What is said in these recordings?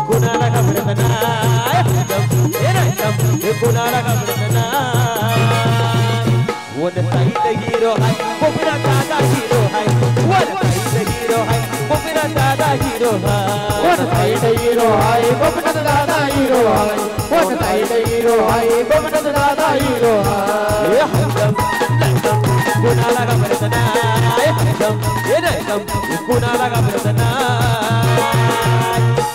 कुणाला घाबरत नाही कुणाला घाबरत नाही वन साईड हिरो हाय गोपीनाथ दादा हिरो हाय वन साईड हिरो हाय गोपीनाथ दादा हिरो हाय वन साईड हिरो हाय गोपीनाथ दादा हिरो हाय वन साईड हिरो हाय गोपीनाथ दादा हिरो हाय कुणाला घाबरत नाही कुणाला घाबरत नाही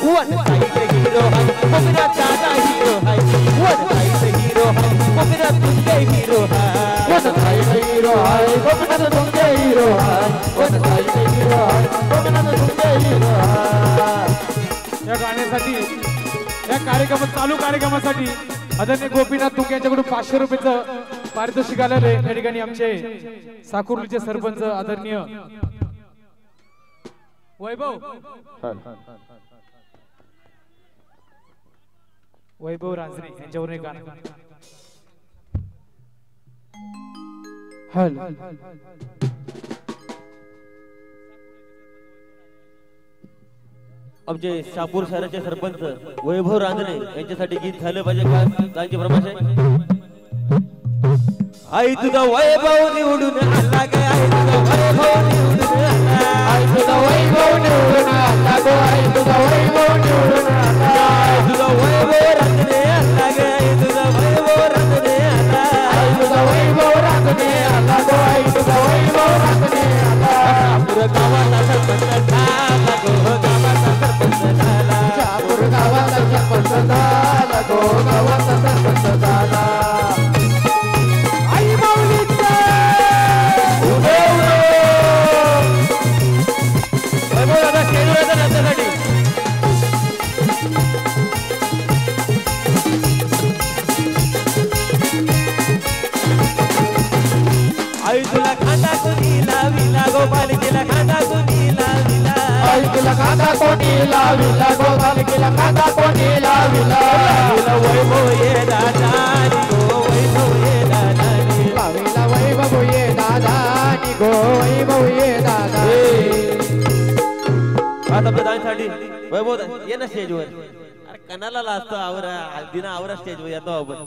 वन साईड हिरो हाय गोपीनाथ दादा हिरो हाय वन साईड हिरो हाय गोपीनाथ तुझे हिरो हाय वन साईड हिरो हाय गोपीनाथ तुझे हिरो हाय वन साईड हिरो हाय गोपीनाथ तुझे हिरो हाय या गाण्यासाठी या चालू कार्यक्रमासाठी आदरणीय गोपीनाथ तुंगे यांच्याकडून 500 रुपयाचं पारितोषिक आलेलं आहे। या ठिकाणी आमचे साकुर्लीचे सरपंच आदरणीय वैभव रांजणे यांच्यावरून एक गाणं आमचे शापूर शहराचे सरपंच वैभव रांजणे यांच्यासाठी गीत झालं पाहिजे का त्यांची फरमाइश आहे। आई तुझा वैभव निवडून आला ग आई तुझा वैभव निवडून आला आई तुझा वैभव निवडून आला गो आई तुझा वैभव निवडून आला आई तुझा वैभव रांजणे आला ग आई तुझा वैभव रांजणे आला आई तुझा वैभव रांजणे आला गो आई तुझा वैभव रांजणे आला शापूर गावाचा सरपंच झाला गो गावाचा सरपंच झाला शापूर गावाचा सरपंच झाला गो गावाचा सरपंच झाला आई तुला खांदा कोणी लाविला गोपालकीला खांदा कोणी लाविला आई तुला खांदा कोणी लाविला गोपालकीला खांदा कोणी लाविला वैभव ये दादा गो वैभव ये दादा लाविला वैभव ये दादा गो वैभव ये दादा आता प्रधानसाठी वैभव ये ना स्टेजवर अरे कणाला लाजतो आवरा दिना आवरा स्टेजवर येतो आपण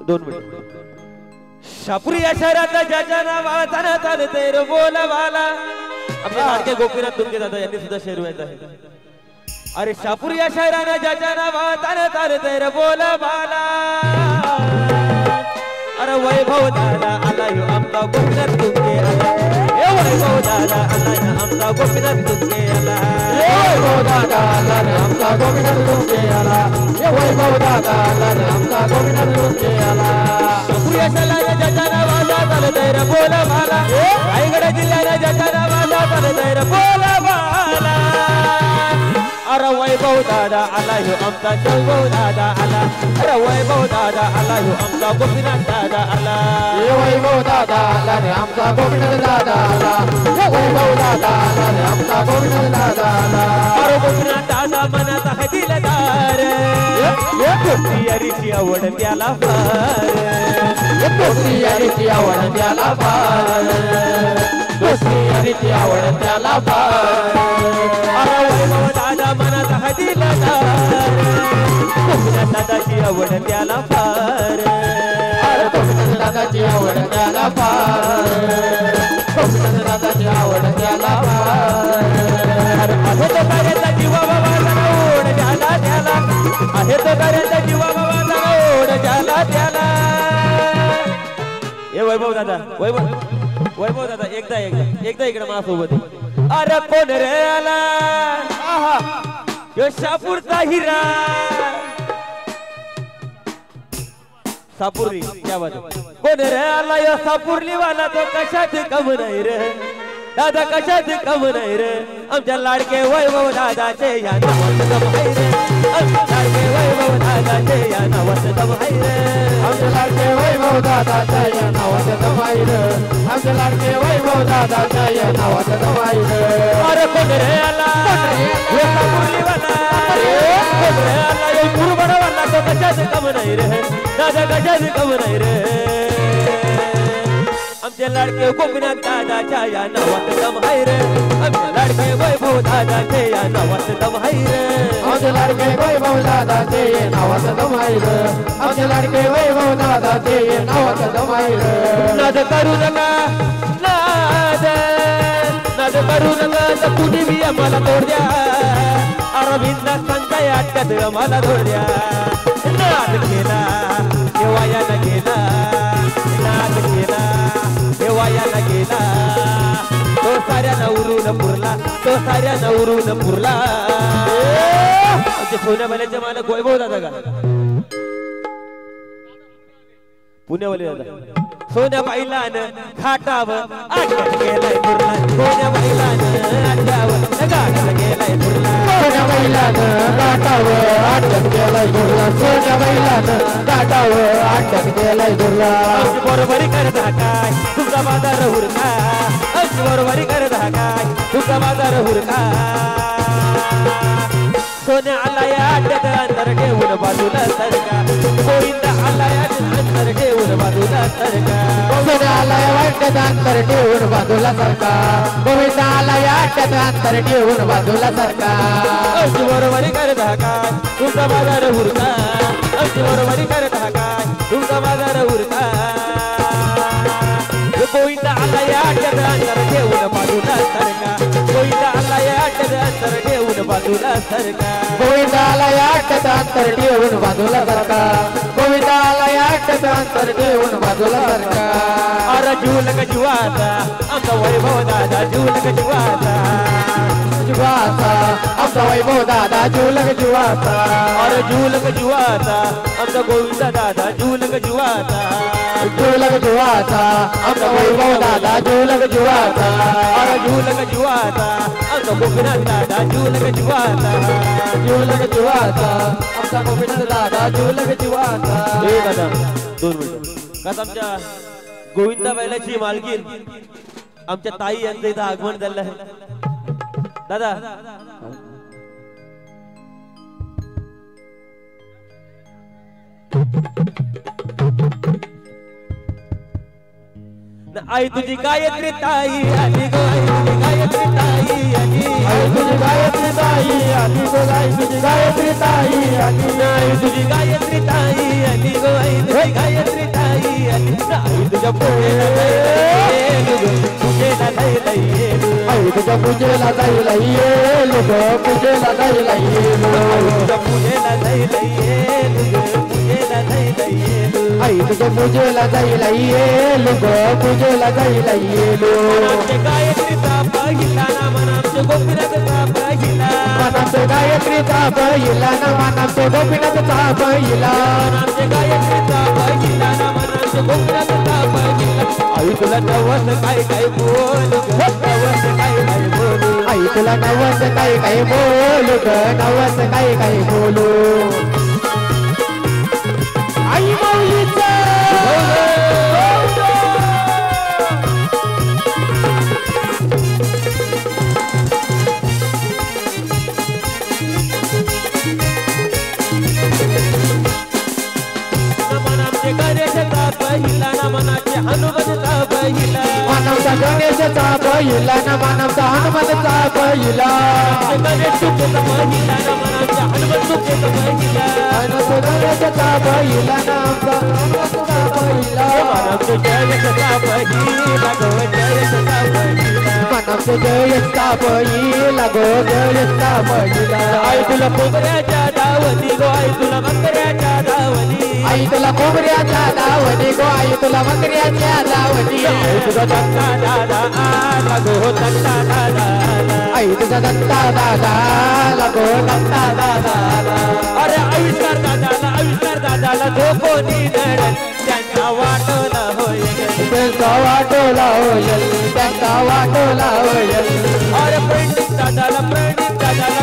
2 मिनिट शापुरी या शहरात ज्याच्या नावाचा ना चालते रे बोलावाला आपल्या लाडके गोपीनाथ तुंगे दादा यांनी सुद्धा शेअर व्हायचं आहे। अरे शापुरी या शहरानं ज्याच्या नावाचा ना चालते रे बोलावाला अरे वैभव दादा आला यो आमचा गोपीनाथ तुंगे आला ए वैभव दादा आला यो आमचा गोपीनाथ तुंगे आला ए वैभव दादा आला रे आमचा गोपीनाथ तुंगे आला ए वैभव दादा आला रे आमचा गोपीनाथ तुंगे आला शापुरी या शहरानं ज्याच्या नावाचा चालते रे बोलावाला रायगड जिल्ह्यानं ज्याच्या नावाचा चालते रे बोलावाला अरे वैभव दादा आला ह्यो आमचा वैभव दादा आला अरे वैभव दादा आला ह्यो आमचा गोपीनाथ दादा आला ए वैभव दादा आला रे आमचा गोपीनाथ दादा आला ए वैभव दादा आला रे आमचा गोपीनाथ दादा आला अरे गोपीनाथ दादा मनात आहे दिलदार गोपी यारीची आवड त्याला फार गोपी यारीची आवड त्याला फार गोपी यारीची आवड त्याला फार अरे वैभव दादा मनात आहे दिलदार गोपीनाथ दादाची आवड त्याला फार गोपीनाथ दादाची आवड त्याला फार गोपीनाथ दादाची आवड त्याला फार आहे तो कार्याचा जीवा बाबाचा ओढ झाला त्याला आहे तो कार्याचा जीवा बाबाचा ओढ झाला त्याला ए वैभव दादा वैभव दादा एकदा इकडे माझ्यासोबत अरे कोण रे आला यो शापूरचा हिरा सापुर्ली क्या बात कोण रे आला यो सापुर्ली वाला तो कशात कम नाही रे दादा कशात कम नाही रे आमच्या लाडके वैभव दादाचे या नावात दम आहे रे आमच्या लाडके वैभव दादाचे या नावात दम आहे रे आमच्या लाडके वैभव दादाच्या या नावात दम आहे रे आमच्या लाडके वैभव दादाच्या या नावात दम आहे रे अरे कोण रे आला यो सापुर्ली वाला कोण रे आला यो कुरबडा वाला तो कशात कम नाही रे दादा कशात कम नाही रे आमचे लाडके गोपीनाथ दादाच्या या नावात दम आहे रे आमचे लाडके दादाचे नावाचं दमाईल आमचे लाडके वैभव दादाचे नावाचं दमाईल नाद करू नका नाद नाद करू नका तर कुणी बी आम्हाला तोड द्या अरविंद संताय अटकत आम्हाला तोड द्या नाद केला देवायाला गेला नाद केला देवायाला गेला तो साऱ्यानं उरून पुरला तो साऱ्यानं उरून पुरला सोन्यावाल्याच्या मालक वैभव दादा का पुण्यावाले दादा सोन्या बाईलानं खाटावं आटत गेलाय पुरला सोन्या बाईलानं आटावं गाठाला गेलाय पुरला सोन्या बैलानं गाठावं अटक गेलाय दुर्ला सोन्या बैलानं गाठावं अटक गेलाय दुर्ला बरोबरी करत काय तुझा बाजार हुरका बरोबरी करत काय तुझा बाजार हुरका सोन्या आला या आट्यात अंतर ठेवून बाजूला सरका गोविंदा आला या अंतर ठेवून बाजूला सरका गोविंदाला वाट्यात अंतर ठेवून बाजूला सरका गोविंदाला वाट्यात अंतर ठेवून बाजूला सरका अशी बरोबरी करत काय तुझा बाजार हुरका अशी बरोबरी करत काय तुझा बाजार हुरका गोविंदा आला या आट्यात अंतर ठेवून बाजूला सरका गोविंदा आला या आट्यात अंतर ठेवून बाजूला सरका गोविंदाला वाट्यात अंतर ठेवून बाजूला सरका गोविंदाला वाट्यात अंतर ठेवून बाजूला सरका अरे झुलक जुवाचा आमचा वैभव दादा झुलक जुवाचा जुवाचा आमचा वैभव दादा झुलक जुवाचा अरे झुलक जुवाचा आमचा गोविंदा दादा झुलक जुवाचा झुलक जुवाचा आमचा वैभव दादा झुलक जुवाचा अरे झुलक जुवाचा आमचा गोपीनाथ दादा झुलक जुवाचा झुलक जुवाचा आमचा गोपीनाथ दादा झुलक जुवाचा हे दादा 2 मिनिट का आमच्या गोविंदा बैलाची मालकीन आमच्या ताई यांचं इथं आगमन झालं आहे दादा आई तुझी गायत्री ताई आली गो आई तुझी गायत्री ताई आली आई तुझी गायत्री ताई आली गो आई तुझी गायत्री ताई आली आई तुझी गायत्री ताई आली गो आई तुझी गायत्री ताई आली आई तुझ्या पूजेला पूजेला जायला ये लोक पूजेला जायला ये तुझ्या पूजेला जायला ये पूजेला जायला ये आई तुझ्या पूजेला जायला ये लोक पूजेला जायला ये मनाचे गायत्रीचा पहिला ना मनाचे गोपीनाथचा पहिला मनाचे गायत्रीचा पहिला ना मनाचे गोपीनाथचा पहिला मनाचे गायत्रीचा पहिला ना मनाचे गोपीनाथचा पहिला आई तुला नवस काय काय बोल नवस काय काय बोलू आई तुला नवस काय काय बोलू ग नवस काय काय बोलू आई माऊलीचा पहिला ना मनाचे हनुमतचा पहिला मानवचा गणेशचा पहिला ना मानवचा हनुमतचा पहिला गणेश सुखेचा पहिला ना मनाचे हनुमत सुखेचा पहिला मानवचा गणेशचा पहिला ना आमचा हनुमतचा पहिला मानवचे जयचा पहिला गो जयचा पहिला मानवचे जयचा पहिला गो जयचा पहिला आई तुला कोबऱ्याच्या दावणी गो आई तुला मंगऱ्याच्या दावणी आई तुला कोबऱ्याच्या दावणी गो आई तुला मंगऱ्याच्या दावणी आई तुझा दत्ता दादा आला गो दत्ता दादा आई तुझा दत्ता दादा लागो दत्ता दादा अरे आविष्कार दादाला जो कोणी दडल त्यांना वाटला होईल त्यांचा वाटोला होईल त्यांचा वाटोला होईल अरे पंडित दादाला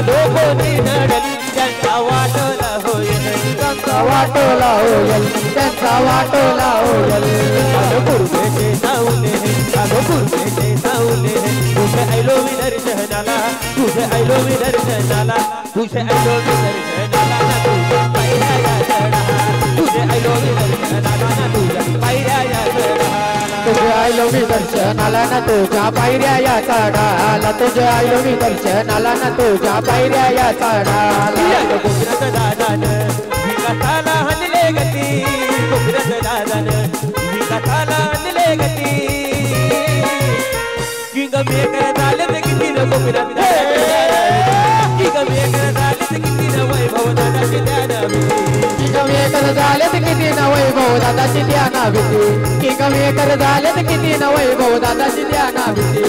जो कोणी दडल त्यांना वाटला होईल त्यांचा वाटोला होईल त्यांचा वाटोला होईल गुरुबेटे सावले तुझे आयलो मी दर्शनाला तुझे आयलो मी दर्शनाला तुझे आयलो मी दर्शनाला ना तुझ्या पायऱ्या या चढा तुझे आयलो मी दर्शनाला ना तुझ्या पायऱ्या या चढा आलो मी दर्शनाला ना तुझ्या पायऱ्या या चढाला तुझ्या आलो मी दर्शनाला ना तुझ्या पायऱ्या या चढाला गोपीनाथ दादान विकासाला हनले गती गोपीनाथ दादान विकासाला हनले गती किंग मेकर झाले ते किती न गोपीनाथ किंग मेकर झाले ते किती न वैभव दादाचे ध्यान कमी कर झाले तर किती न वैभव दादाची ध्याना भीती की कमी कर झाले तर किती न वैभव दादाची ध्याना भीती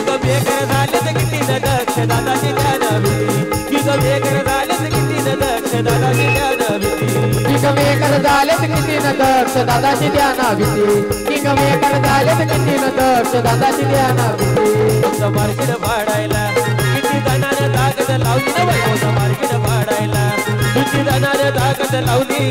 कमी कर झाले तर किती न दक्ष दादाची ध्यान भीती कमी कर झाले तर किती न दक्ष दादाची ध्यान भीती की कमी कर झाले तर किती न दक्ष दादाची ध्याना भीती की कमी कर झाले तर किती न दक्ष दादाची ध्याना भीती तुमचं मार्केट वाढायला किती जाणार ताकद लावली ना वैभव मार्केट वाढायला किती जाणार ताकद लावली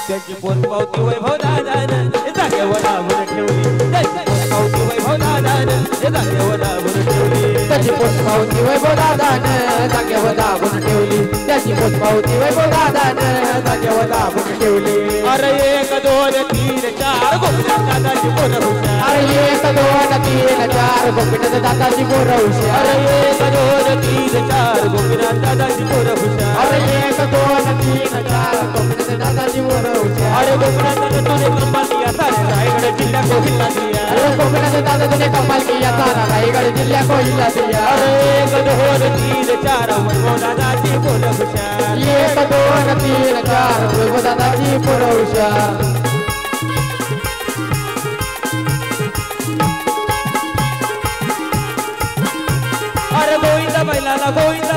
त्याची पोचपावती वैभव दादान जागेवर लावून ठेवली त्याची पोचपावती वैभव दादान जागेवर लावून ठेवली त्याची पोचपावती वैभव दादानं जागेवर दाबून ठेवली त्याची पोचपावती वैभव दादानं जागेवर दाबून ठेवली अरे 1 2 3 4 गोपीनाथ दादाची पोरं हुशार अरे 1 2 3 4 गोपीनाथ दादाची पोरं हुशार अरे 1 2 3 4 गोपीनाथ दादाची पोरं हुशार अरे 1 2 3 4 गोपीनाथ दादाची पोरं हुशार अरे गोपीनाथ दादा तुझे कमाल किया सारे रायगड जिल्हा को हिला दिया अरे गोपीनाथ दादा तुझे कमाल किया सारा रायगड जिल्हा को हिला दिया अरे 1 2 3 4 वैभव दादाची पोरं हुशार 1 2 3 4 वैभव दादाची पोरं हुशार अरे गोविंदा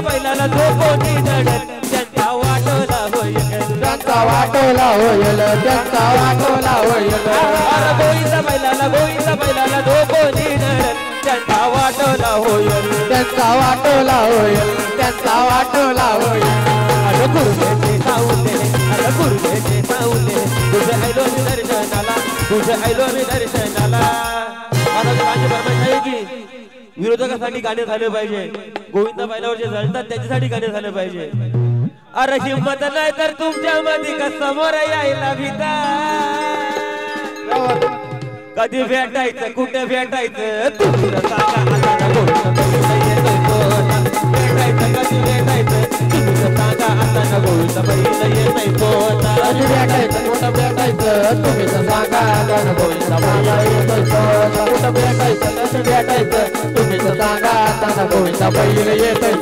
बैलाला जो कोणी दडल त्यांचा वाटोला होईल त्यांचा वाटोला होईल त्यांचा वाटोला होईल अरे गोविंदा बैलाला जो कोणी दडल त्यांचा वाटोला होईल त्यांचा वाटोला होईल त्यांचा वाटोला होईल अरे गुरुदेवचे सावले अरे गुरुदेवचे सावले तुझे आयलो मी दर्शनाला तुझे आयलो मी दर्शनाला मला गाणी फरमाईश आहे की विरोधकासाठी गाणे झाले पाहिजे गोविंदा बैलावर जे जळतात त्याच्यासाठी गाणे झाले पाहिजे अरे हिंमत नाही तर तुमच्या मध्ये का समोर यायला भीता कधी भेटायचं कुठे भेटायचं तुम्ही सांगा आता भेटायचं कधी भेटायचं तुम्ही सांगा आता गोविंदा बैल येतय पोता कधी भेटायचं कुठं भेटायचं तुम्ही सांगा आता गोविंदा बैल येतोय कुठं भेटायचं कसं भेटायचं तुम्ही सांगा आता गोविंदा बैल येतोय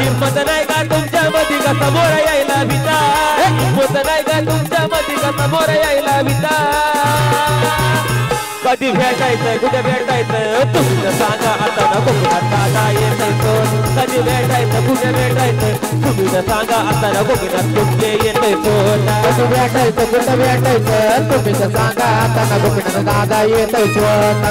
हिंमत नाही का तुमच्या मध्ये का समोर यायला भीता हिंमत नाही का तुमच्या मध्ये का समोर यायला भीता कधी भेटायचं कुठे भेटायचं तुम्ही सांगा आता गोविंदा दादा येतय कोण कधी भेटायचं कुठे भेटायचं तुम्ही सांगा आता गोविंदा तुमचे येतय कोण कधी भेटायचं कुठं भेटायचं तुम्ही सांगा आता गोविंदा दादा येतोय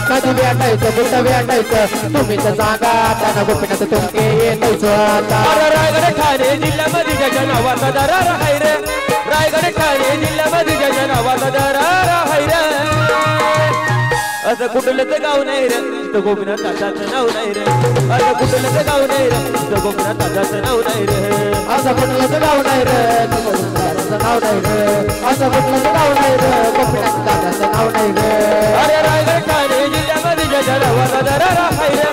कधी भेटायचं कुठं भेटायचं तुम्ही सांगा आता गोविंदा तुमचे येतोय अरे रायगड ठाणे जिल्ह्यामध्ये ज्याच्या नावाचा दरारा हाय रे रायगड ठाणे जिल्ह्यामध्ये ज्याच्या नावाचा दरारा हाय रे असं कुठलंच गाव नाही रे तर गोपीनाथ दादाचं नाव नाही रे असं कुठलंच गाव नाही रे तर गोपीनाथ दादाचं नाव नाही रे असं कुठलंच गाव नाही रे नाव नाही रे असं कुठलंच गाव नाही रे गोपीनाथ दादाचं नाव नाही रे अरे रायगड ठाणे जिल्ह्यामध्ये ज्याच्या नावाचा दरारा हाय रे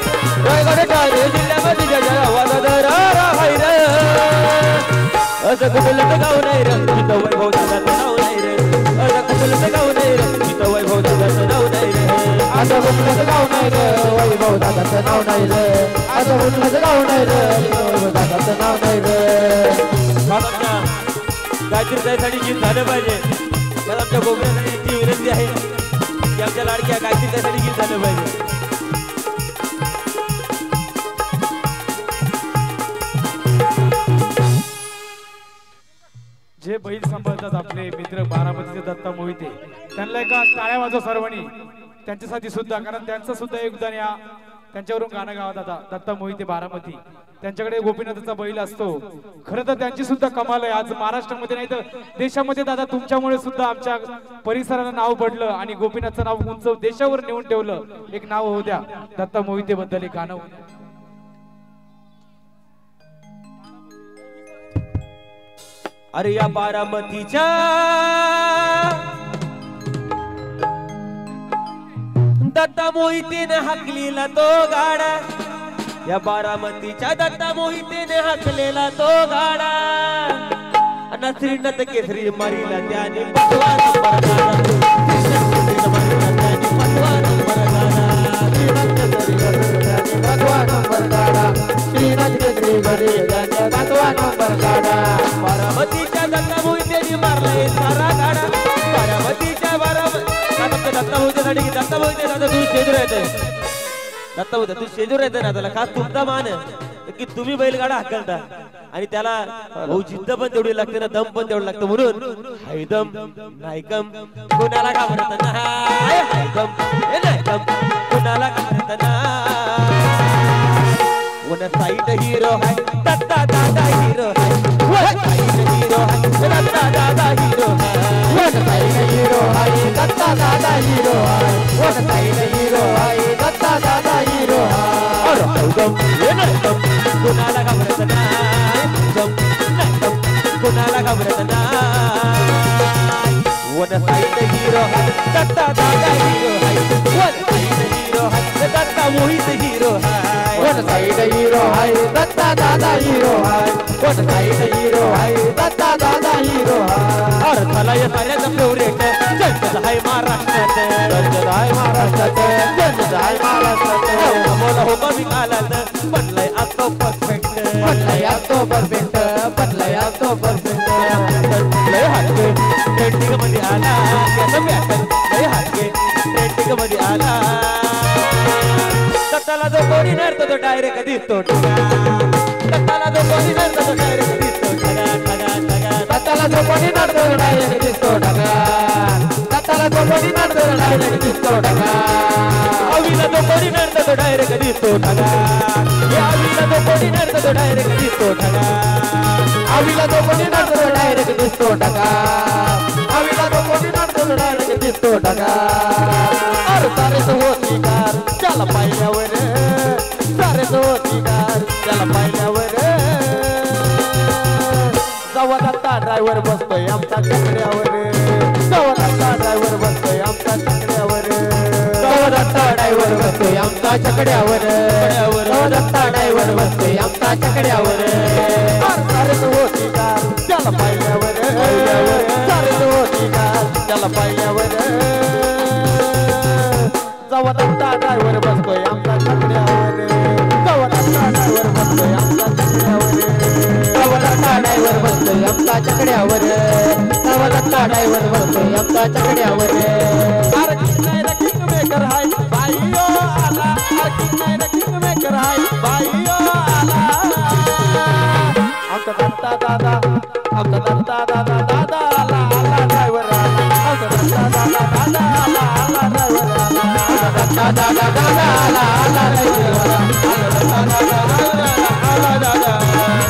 रायगड ठाणे जिल्ह्यामध्ये ज्याच्या नावाचा दरारा हाय रे असं कुठलंच गाव नाही रे तिथं वैभव दादाचं नाव नाही रे असं कुठलंच गाव नाही रे तिथं वैभव दादाचं नाव नाही रे असं कुठलंच गाव नाही रे वैभव दादाचं नाव नाही रे असं कुठलंच गाव नाही रे वैभव दादाचं नाव नाही रे बाबांना काहीतरी त्यासाठी गीत झालं पाहिजे मला आमच्या गोपीनाथांनी इतकी विनंती आहे की आमच्या लाडक्या काहीतरी त्यासाठी गीत झालं पाहिजे जे बैल सांभाळतात आपले मित्र बारामतीचे दत्ता मोहिते त्यांना एका टाळ्या वाजवा सर्वांनी त्यांच्यासाठी सुद्धा कारण त्यांचं सुद्धा योगदान या त्यांच्यावरून गाणं गावात आता दत्ता मोहिते बारामती त्यांच्याकडे गोपीनाथाचा बैल असतो खरं तर त्यांची सुद्धा कमाल आहे आज महाराष्ट्रामध्ये नाही तर देशामध्ये दादा तुमच्यामुळे सुद्धा आमच्या परिसराला नाव पडलं आणि गोपीनाथचं नाव उंच देशावर नेऊन ठेवलं एक नाव होऊ द्या दत्ता मोहिते बद्दल एक गाणं अरे या बारामतीच्या दत्ता मोहितेने हाकलीला तो गाडा या बारामतीच्या दत्ता मोहितेने हाकलेला तो गाडा आणि श्रीनाथ केसरी मारीला त्याने पाचवा नंबर गाडा श्रीनाथ केसरी मारीला त्याने पाचवा नंबर गाडा पाचवा नंबर गाडा श्रीनाथ केसरी घरी त्याने पाचवा नंबर गाडा बारामतीच्या दत्ता मोहितेने मारलाय सारा गाडा बारामतीच्या दत्ता मोहितेसाठी दत्ता मोहिते दादा तू शेजूर येते दत्ता मोहिते तू शेजूर येते ना त्याला खास तुमचा मान की तुम्ही बैलगाडा हाकलता आणि त्याला जिद्द पण तेवढी लागते ना दम पण तेवढं लागतं म्हणून हायदम नायकम कुणाला घाबरत नाही हायदम हे नायकम कुणाला घाबरत नाही वन साईड हिरो है दत्ता दादा हिरो है वन साईड हिरो है दत्ता दादा हिरो है वन साईड हिरो आहे दत्ता दादा हिरो आहे वन साईड हिरो आहे दत्ता दादा हिरो आहे और हायदम हे नायकम कुणाला घाबरत नाही नायकम कुणाला घाबरत नाही वन साईड हिरो है दत्ता दादा हिरो है वन साईड हिरो है दत्ता मोहित हिरो है वन साईड हिरो आहे दत्ता दादा हिरो आहे वन साईड हिरो आहे दत्ता दादा हिरो आहे और चला या साऱ्याचा फेवरेट जनता आहे महाराष्ट्रात जनता आहे महाराष्ट्रात जनता आहे महाराष्ट्रात बोला हो कमी कालात बनलाय आता परफेक्ट बनलाय तो परफेक्ट बनलाय तो परफेक्ट लय हाके ट्रेंडिंग मध्ये आला त्याचा पॅटर्न लय हाके ट्रेंडिंग मध्ये आला दत्ताला जो कोणी नरतो तो डायरेक्ट दिसतो दत्ताला जो कोणी नरतो तो डायरेक्ट दिसतो ठगा ठगा ठगा दत्ताला जो कोणी नडतो डायरेक्ट दिसतो ढगा दत्ताला जो कोणी नडतो डायरेक्ट दिसतो ढगा आवीला जो कोणी नरतो तो डायरेक्ट दिसतो ठगा या आवीला जो कोणी नरतो तो डायरेक्ट दिसतो ठगा आवीला जो कोणी नडतो डायरेक्ट दिसतो ढगा आवीला जो कोणी नडतो डायरेक्ट दिसतो ढगा अरे सारे तो होती कार चला पाहिल्यावर सारे तो होती कार चला पाहिल्यावर जवा दत्ता ड्रायव्हर बसतोय आमच्या चकड्यावर जवा दत्ता ड्रायव्हर बसतोय आमच्या चकड्यावर जवा दत्ता ड्रायव्हर बसतोय आमच्या चकड्यावर जवा दत्ता ड्रायव्हर बसतोय आमच्या चकड्यावर सारे तो होती कार चला पाहिल्यावर सारे तो होती कार चला पाहिल्यावर जवा दत्ता ड्रायव्हर बसतोय आमच्या चकड्यावर जवा दत्ता ड्रायव्हर बसतोय आमच्या चकड्यावर जवा दत्ता ड्रायव्हर बसतोय आमच्या चकड्यावर जवा दत्ता ड्रायव्हर बसतोय आमच्या चकड्यावर अरे किंग मेकर हाय बाईयो आला अरे किंग मेकर हाय बाईयो आला आमचा दत्ता दादा आमचा दत्ता दादा दादा आला आला ड्रायव्हर आला आमचा दत्ता दादा दादा आला आला ड्रायव्हर आला आमचा दत्ता दादा दादा आला आला ड्रायव्हर आला आमचा दत्ता दादा आला दादा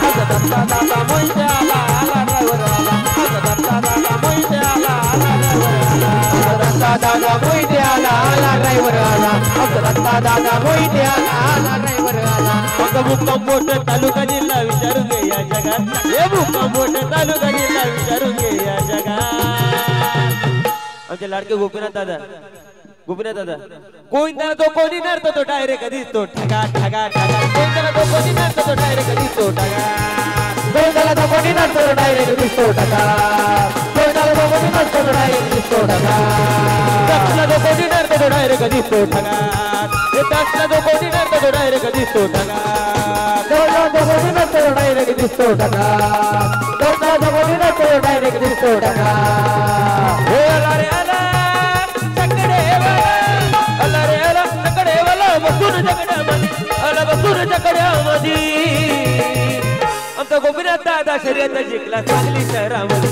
आमचा दत्ता दादा मोहिते आला आला ड्रायव्हर आला आमचा दत्ता दादा मोहिते आला आला ड्रायव्हर आला आमचा दत्ता दादा मोहिते आला आला ड्रायव्हर आला आमचा दत्ता दादा मोहिते आला आला ड्रायव्हर आला आमचा मुक्काम मोठ तालुका जिल्हा विचारून घे या जगात हे मुक्काम मोठ तालुका जिल्हा विचारून घे या जगात आमचे लाडके गोपीनाथ दादा गोविंदाला तो कोणी नरतो तो डायरेक्ट दिसतो ठगा ठगा ठगा गोविंदाला तो कोणी नरतो तो डायरेक्ट दिसतो ठगा गोविंदाला तो कोणी नसतो डायरेक्ट दिसतो ढगा गोविंदाला तो कोणी नसतो डायरेक्ट दिसतो ढगा दक्षला तो कोणी नरतो तो डायरेक्ट दिसतो ठगा हे दक्षला तो कोणी नरतो तो डायरेक्ट दिसतो ठगा गोविंदाला तो कोणी नसतो डायरेक्ट दिसतो ढगा गोविंदाला तो कोणी नसतो डायरेक्ट दिसतो ढगा हे आला रे आला आला रे आला चकडेवाला बसून चकड्यामध्ये आला बसून चकड्यामध्ये आमचा गोपीनाथ दादा शर्यत जिंकला सांगली शहरामध्ये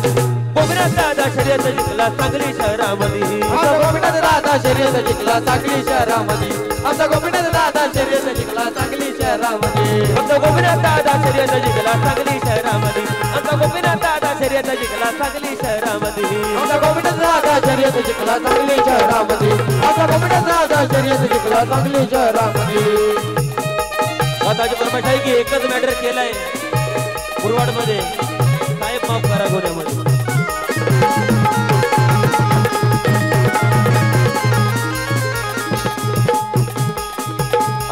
गोपीनाथ दादा शर्यत जिंकला सांगली शहरामध्ये आमचा गोपीनाथ दादा शर्यत जिंकला सांगली शहरामध्ये आमचा गोपीनाथ दादा शर्यत जिंकला सांगली शहरामध्ये आमचा गोपीनाथ दादा शर्यत जिंकला सांगली शहरामध्ये आमचा गोपीनाथ दादा शर्यत जिंकला सांगली शहरामध्ये आमचा गोपीनाथ दादा शर्यत जिंकला सांगली शहरामध्ये आमचा गोपीनाथ दादा शर्यत जिंकला सांगली शहरामध्ये स्वतःची फरमाईश आहे की एकच मॅटर केलाय मुरवाड मध्ये साहेब माफ करा गोऱ्यामध्ये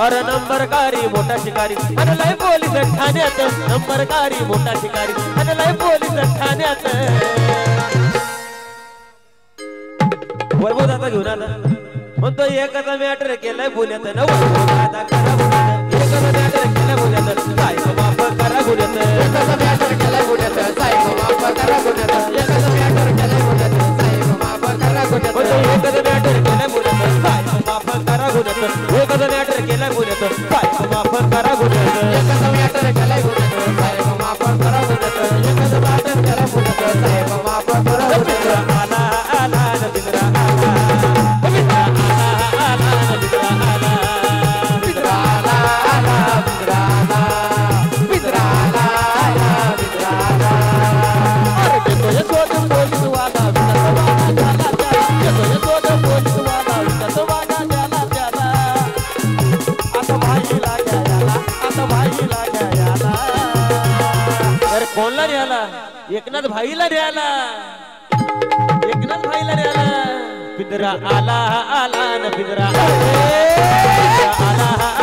अरे नंबरकारी मोठा शिकारी आणि लय पोलीस ठाण्यात नंबरकारी मोठा शिकारी आणि लय पोलीस ठाण्यात वैभव दादा घेऊन आला म्हणतो एकाचा मॅटर केलाय पुण्यात न वैभव दादा करा पुण्यात एकाचा मॅटर केलाय पुण्यात साहेब माफ करा पुण्यात एकाचा मॅटर केलाय पुण्यात साहेब माफ करा पुण्यात एकाचा मॅटर केलाय पुण्यात साहेब माफ करा पुण्यात एकाचा मॅटर केलाय पुण्यात साहेब माफ करा पुण्यात एकाचा मॅटर केलाय पुण्यात साहेब माफ करा पुण्यात एकाचा मॅटर केलाय पुण्यात साहेब माफ करा पुण्यात एकाचा मॅटर केलाय पुण्यात साहेब माफ करा पुण्यात आला आला नबिंद्रा आला पवित्रा आला नबिंद्रा आला बिद्रा आला आला बिद्रा आला बिद्रा आला आला बिद्रा आला अरे तो ये शोध पोलीस वाला बिद्रा वाला झाला त्याला तो ये शोध पोलीस वाला बिद्रा वाला झाला त्याला आता भाईला घ्यायला आता भाईला घ्यायला अरे कोणला न्याला एकनाथ भाईला न्याला एकनाथ भाईला न्याला पिंजरा आला आला न पिंजरा आला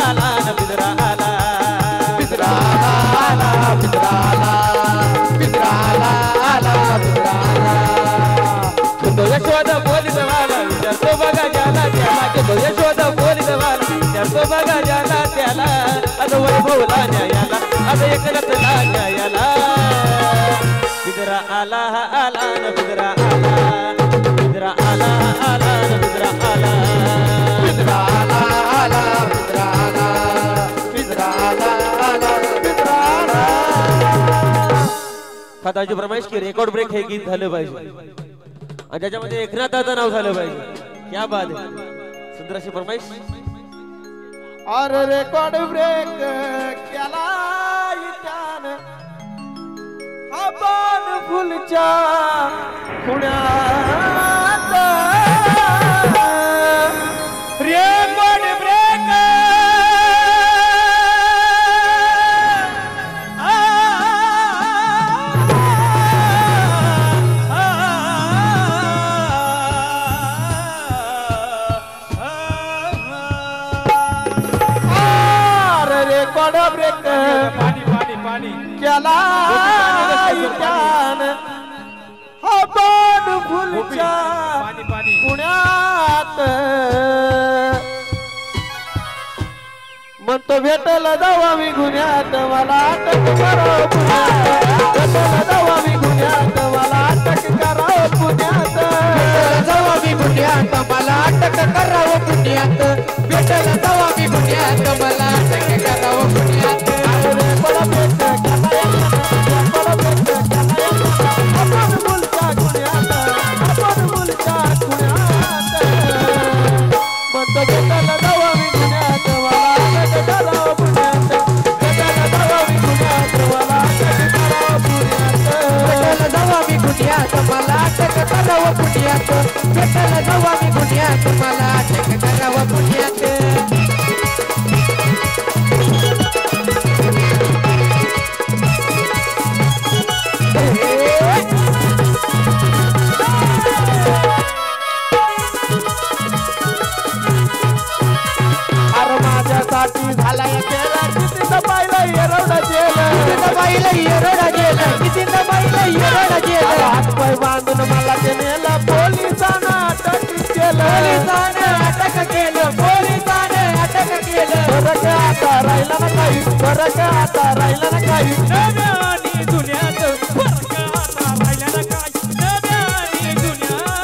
आला न पिंजरा आला बिद्रा आला बिद्रा आला बिद्रा आला आला बिद्रा आला तो यशोदा पोलीस वाला विचारतो बघा ज्याला त्याला तो यशोदा पोलीस वाला विचारतो बघा ज्याला त्याला आज वैभवला न्यायाला आज एकनाथला न्यायाला पिंजरा आला आला न पिंजरा आला पिंजरा आला आला न पिंजरा आला बिद्रा आला आला बिद्रा आला बिद्रा आला आला बिद्रा आला खताची फरमाईश की रेकॉर्ड ब्रेक हे गीत झालं पाहिजे आणि त्याच्यामध्ये एकनाथाचं नाव झालं पाहिजे क्या बात आहे सुंदर अशी फरमाईश अरे रेकॉर्ड ब्रेक केला इटान आपण फुलच्या पुण्यात रेकॉर्ड ब्रेक रेकॉर्ड ब्रेक पाणी पाणी पाणी केला इटान आपण फुलच्या पाणी पाणी पुण्यात म्हणतो भेटायला जाऊ आम्ही गुन्ह्यात मला अटक करावं पुण्यात भेटायला जाऊ आम्ही गुन्ह्यात मला अटक करावं पुण्यात जाऊ आम्ही गुन्ह्यात मला अटक करावं पुण्यात भेटायला जाऊ आम्ही गुन्ह्यात मला अटक करावं पुण्यात आपण मुलच्या गुन्ह्यात आपण मुलच्या गुन्ह्यात म्हणतो भेटायला जाऊ आम्ही गुन्ह्यात मला अटक करावं पुण्यात भेटायला जाऊ आम्ही गुन्ह्यात मला अटक करावं पुण्यात भेटायला जाऊ आम्ही गुन्ह्यात मला अटक करावं पुण्यात भेटायला जाऊ आम्ही गुन्ह्यात मला अटक करावं पुण्यात माझ्यासाठी झाला केला किती दबायला येरवडा जेला किती दबायला येरवडा जेला किती दबायला येरवडा जेला हात पाय बांधून मला ते नेलं पोलिसांना अटक केलं पोलिसांना अटक केलं पोलिसांना अटक केलं बरं का आता राहिला ना काही बरं का आता राहिला ना काही नव्यानी दुनियात बरं का आता राहिला ना काही नव्यानी दुनियात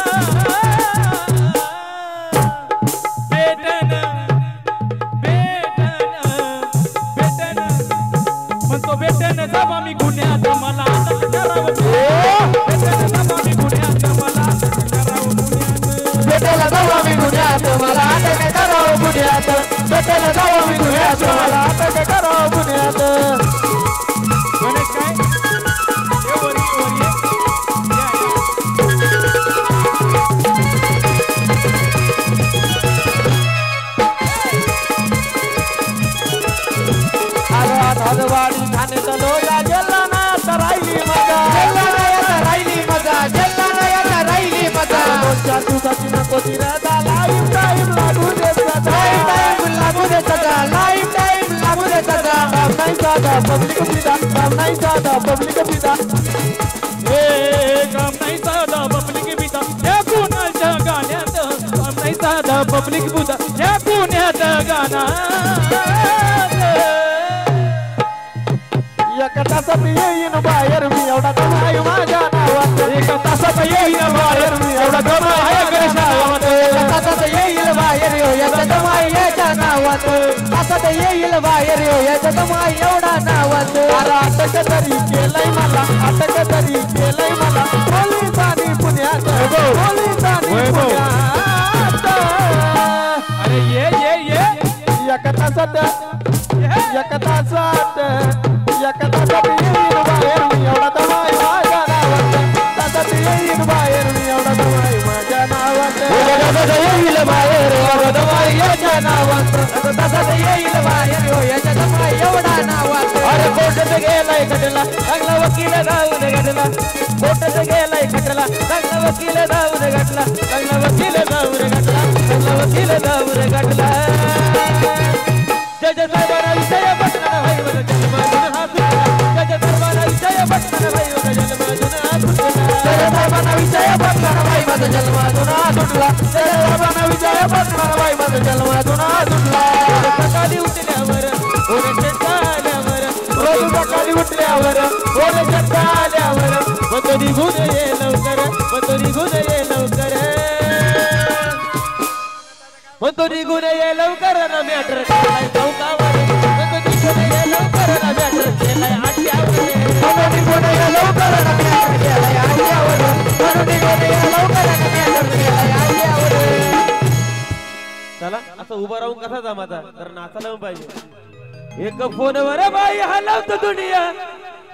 बेटन म्हणतो बेटन जाऊ आम्ही गुन्ह्यात मला अटक करावं बेटन जाऊ आम्ही गुन्ह्यात मला अटक करावं भेटायला जाऊ आम्ही गुन्ह्यात मला अटक करावं गुन्ह्यात भेटायला जाऊ आम्ही गुन्ह्यात मला अटक करावं गुन्ह्यात गणेश काय ये वर ये या धनवाडी ठाणे तलोजा गेला ना आता राहिली मजा गेला ना आता राहिली मजा गेला ना आता राहिली मजा दोनच्या दिवसाची नको ती रजा लाईफ टाईम लागू दे सदा लाईफ टाईम लागू दे सदा साधा पब्लिक पिता काम नाही साधा पब्लिक पिता काम नाही साधा पब्लिक पिता या कुणाच्या गाण्यात काम नाही साधा पब्लिक पिता या पुण्यात गाण्यात एका तासात येईन बाहेर मी एवढा कमाई माझ्या नावात एका तासात येईन बाहेर मी एवढा कमाई गावात एका तासात येईल बाहेर याचा कमाई याच्या नावात तासात येईल बाहेर याचा कमाई एवढा नावात अरे अटक तरी केलंय मला अटक तरी केलंय मला पोलिसांनी पुण्यात पोलिसांनी पुण्यात अरे ये एका तासात एका तासात येईन बाहेर मी एवढा कमाई माझ्या नावात तासात येईन बाहेर मी एवढा कमाई माझ्या नावात येईल बाहेर एवढा कमाई याच्या नावात तासात येईल बाहेर याच्या कमाई एवढा नावात अरे कोर्टात गेलाय खटला चांगला वकील जाऊन घडला कोर्टात गेलाय खटला चांगला वकील जाऊन घडला चांगला वकील जाऊन घडला चांगला वकील जाऊन घडला जज साहेबांना विषय बसणार भाई बघ जन्मातून हा सुटला जज साहेबांना विषय बसणार भाई बघ जन्मातून हा सुटला जय साहेबांना विजय बसणार बाई माझा जन्मातून हा सुटला जय साहेबांना विजय बसणार बाई माझा जन्मातून हा सुटला सकाळी उठल्यावर ओरडत आल्यावर रोज सकाळी उठल्यावर ओरडत आल्यावर मग निघून ये लवकर मग निघून ये लवकर मग निघून ये लवकर ना मॅटर केलाय चौकावर मग निघून ये लवकर ना मॅटर केलाय आट्यावर निघून ये लवकर ना मॅटर केलाय आट्यावर निघून ये लवकर ना मॅटर केलाय आट्यावर चला असं उभं राहून कसा जमाचा तर नाचायला पाहिजे एक फोनवर बाई हलवत दुनिया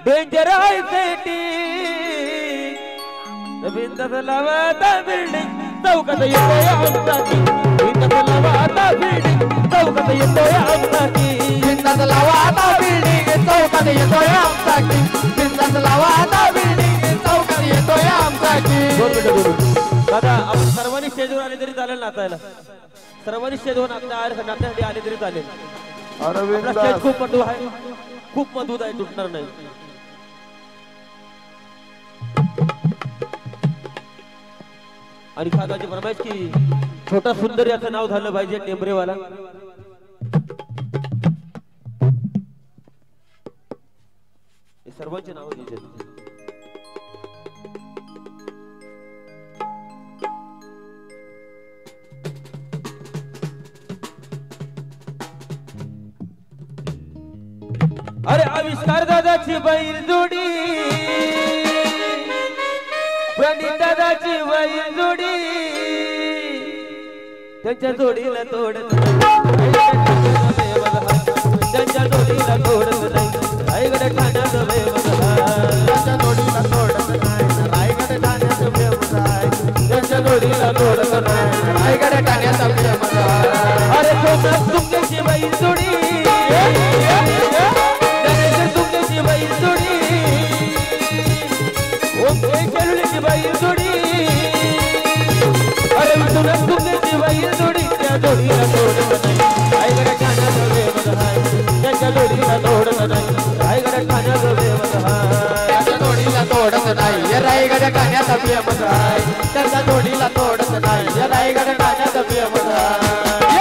डेंजर आहे सेटी बिंदत लावता बिल्डिंग चौकात येतोय आमचाची बिंदत लावता बिल्डिंग चौकात येतोय आमचाची बिंदात लावा आता बिल्डिंग चौकात येतोय आमचाची बिंदात लावा आता बिल्डिंग चौकात येतोय आमचाची दादा आपण सर्वांनी स्टेजवर आले तरी चालेल नाचायला सर्वांनी स्टेजवर नाचण्यासाठी आले तरी चालेल आपला स्टेज खूप मजबूत आहे खूप मजबूत आहे तुटणार नाही आणि खागाची फरमाईश की छोटा सुंदर याचं नाव झालं पाहिजे टेंबरेवाला हे सर्वांचे नाव द्यायचे अरे आविष्कार दादाची बैल जोडी प्रणित दादाची बैल जोडी त्यांच्या जोडीला तोडत त्यांच्या जोडीला तोडत नाही रायगड ठाण्याचं त्यांच्या जोडीला तोडत नाही रायगड ठाण्याचं फेमस आहे त्यांच्या जोडीला तोडत नाही रायगड ठाण्याचा फेमस आहे अरे सोमनाथ तुमची बैल जोडी बैल जोडी ओके खेळण्याची बैल जोडी अरे विठुराम तुमची बैल जोडी त्या जोडीला तोडत नाही रायगड ठाण्याचं फेमस आहे त्याच्या जोडीला तोडत नाही रायगड ठाण्याचं फेमस आहे त्याच्या जोडीला तोडत नाही रायगड ठाण्याचा फेमस आहे त्याच्या जोडीला तोडत नाही रायगड ठाण्याचा फेमस आहे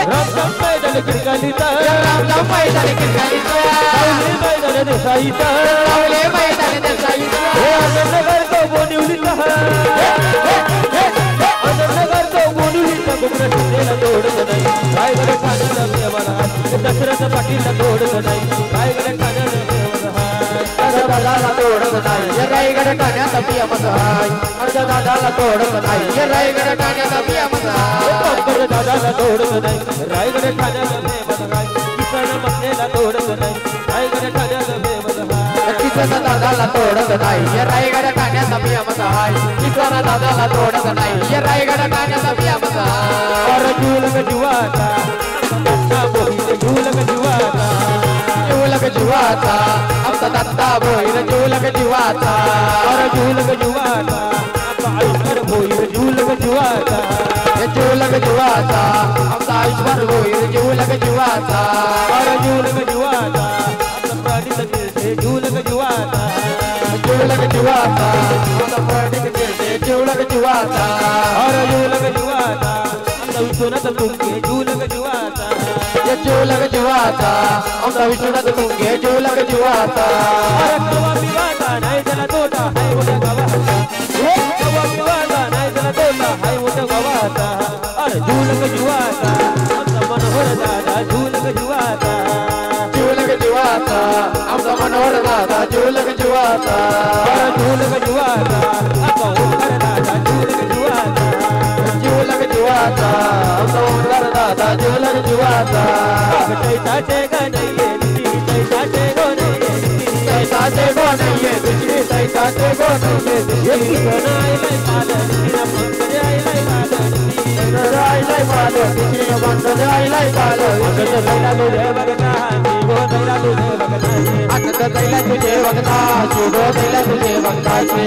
रामराम मैदान किरकालीचा रामराम मैदान किरकालीचा सावली मैदान देसाईचा सावली मैदान देसाईचा आनंदनगर तो बोनिवलीचा आनंदनगर तो बोनिवलीचा गुमरा शिंदेला तोडत नाही रायगड ठाण्याचा फेमस आहे दशरथ पाटीलला तोडत नाही रायगड ठाण्याचा फेमस आहे दादाला तोडत नाही रायगड ठाण्याचा फेमस आहे अर्धा दादाला तोडत नाही रायगड ठाण्याचा फेमस आहे दादाला तोडत नाही रायगड ठाण्याचा फेमस आहे किसन मसलेला तोडत नाही रायगड ठाण्याचा फेमस आहे किसन दादाला तोडत नाही रायगड ठाण्याचा फेमस आहे किसन दादाला तोडत नाही रायगड ठाण्याचा फेमस आहे और झूलक जुवाचा मोहित झूलक जुवाचा झूलक जुवाचा आमचा दत्ता भोईर झूलक जुवाचा और झूलक जुवाचा आमचा आयुष्य भोईर झूलक जुवाचा झूलक जुवाचा आमचा आयुष्य भोईर झूलक जुवाचा और झूलक जुवाचा आमचा प्राणित जीवाचा अरे झूलग जीवाचा आमचा विश्वनाथ तुंगे झूलग जीवाचा जीवलग जीवाचा आमचा विश्वनाथ तुंगे जीवलग जीवाचा अरे कवा विवाचा नाही त्याला तोटा हाय मोठ्या गावाचा कवा विवाचा नाही त्याला तोटा हाय मोठ्या गावाचा अरे झूलग जीवाचा आमचा मनोहर दादा झूलग जीवाचा जीवलग जीवाचा आमचा मनोहर दादा जीवलग जीवाचा अरे झूलग जीवाचा आमचा ओंकार दादा झूलग जीवाचा जीवलग जीवाचा आमचा ओंकार दादा जीवलग जीवाचा तैसाचे गणये तैसाचे गणये तैसाचे गोनये तुझी तैसाचे गोनये तुझी नाईलाई पालन तिला पंकज आईलाई पालन राईलाई पालो तुझी बंद राईलाई पालो आनंद दैला तुझे बघता गो दैला तुझे बघता आनंद दैला तुझे बघता शुभो दैला तुझे बघताचे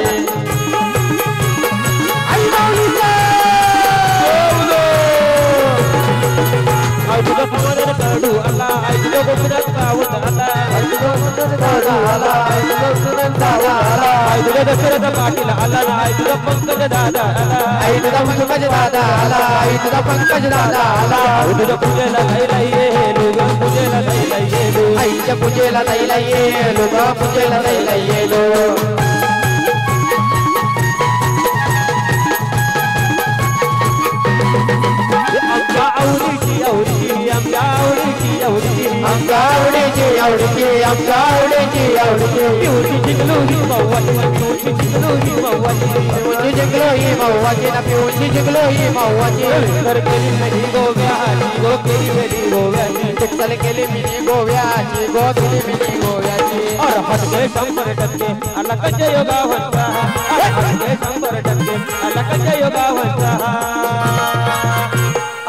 आई माऊलीचा आई तुझं पवन कडू आला आई तुझं गोकुळात गावत आला आई तुझं सुंदर दादा आला आई तुझं सुंदर दादा आला आई तुझं दशरथ पाटील आला ना आई तुझं पंकज दादा आला आई तुझा पंकज दादा आला आई तुझा पंकज दादा आला आई तुझं पूजेला दैलाई ये लोग पूजेला दैलाई ये लोग आईच्या पूजेला दैला ये लोक पूजेला दैला ये लोक आमच्या आवडीची आवडीची आमच्या आवडीची आवडीची आमच्या आवडीची आवडीची आमच्या आवडीची आवडीची पिवळी जिंकलो ही मव्वाची पिवळी जिंकलो ही मव्वाची पिऊची जिंकलो ही मव्वाची ना पिऊची जिंकलो ही मव्वाची तर केली मेरी गोव्याची गो केली मेरी गोव्याची चिकल केली मिनी गोव्याची गो केली मिनी गोव्याची और हटके 100% आला कच्च्या योगावंचा हटके 100% आला कच्च्या योगावंचा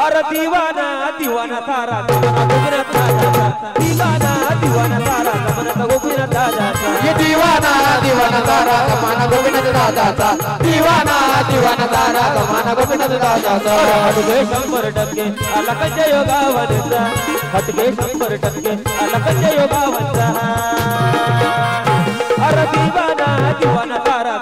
अरे दिवाना दिवाना तारा गोकुळात राजाचा दिवाना दिवाना तारा गोकुळात राजाचा ये दीवाना दीवाना तारा कमाना गोविंद दादाचा दीवाना दीवाना तारा कमाना गोविंद दादाचा हटके 100% आला कच्च्या योगावंचा हटके 100% आला कच्च्या योगावंचा अरे दिवाना दिवाना तारा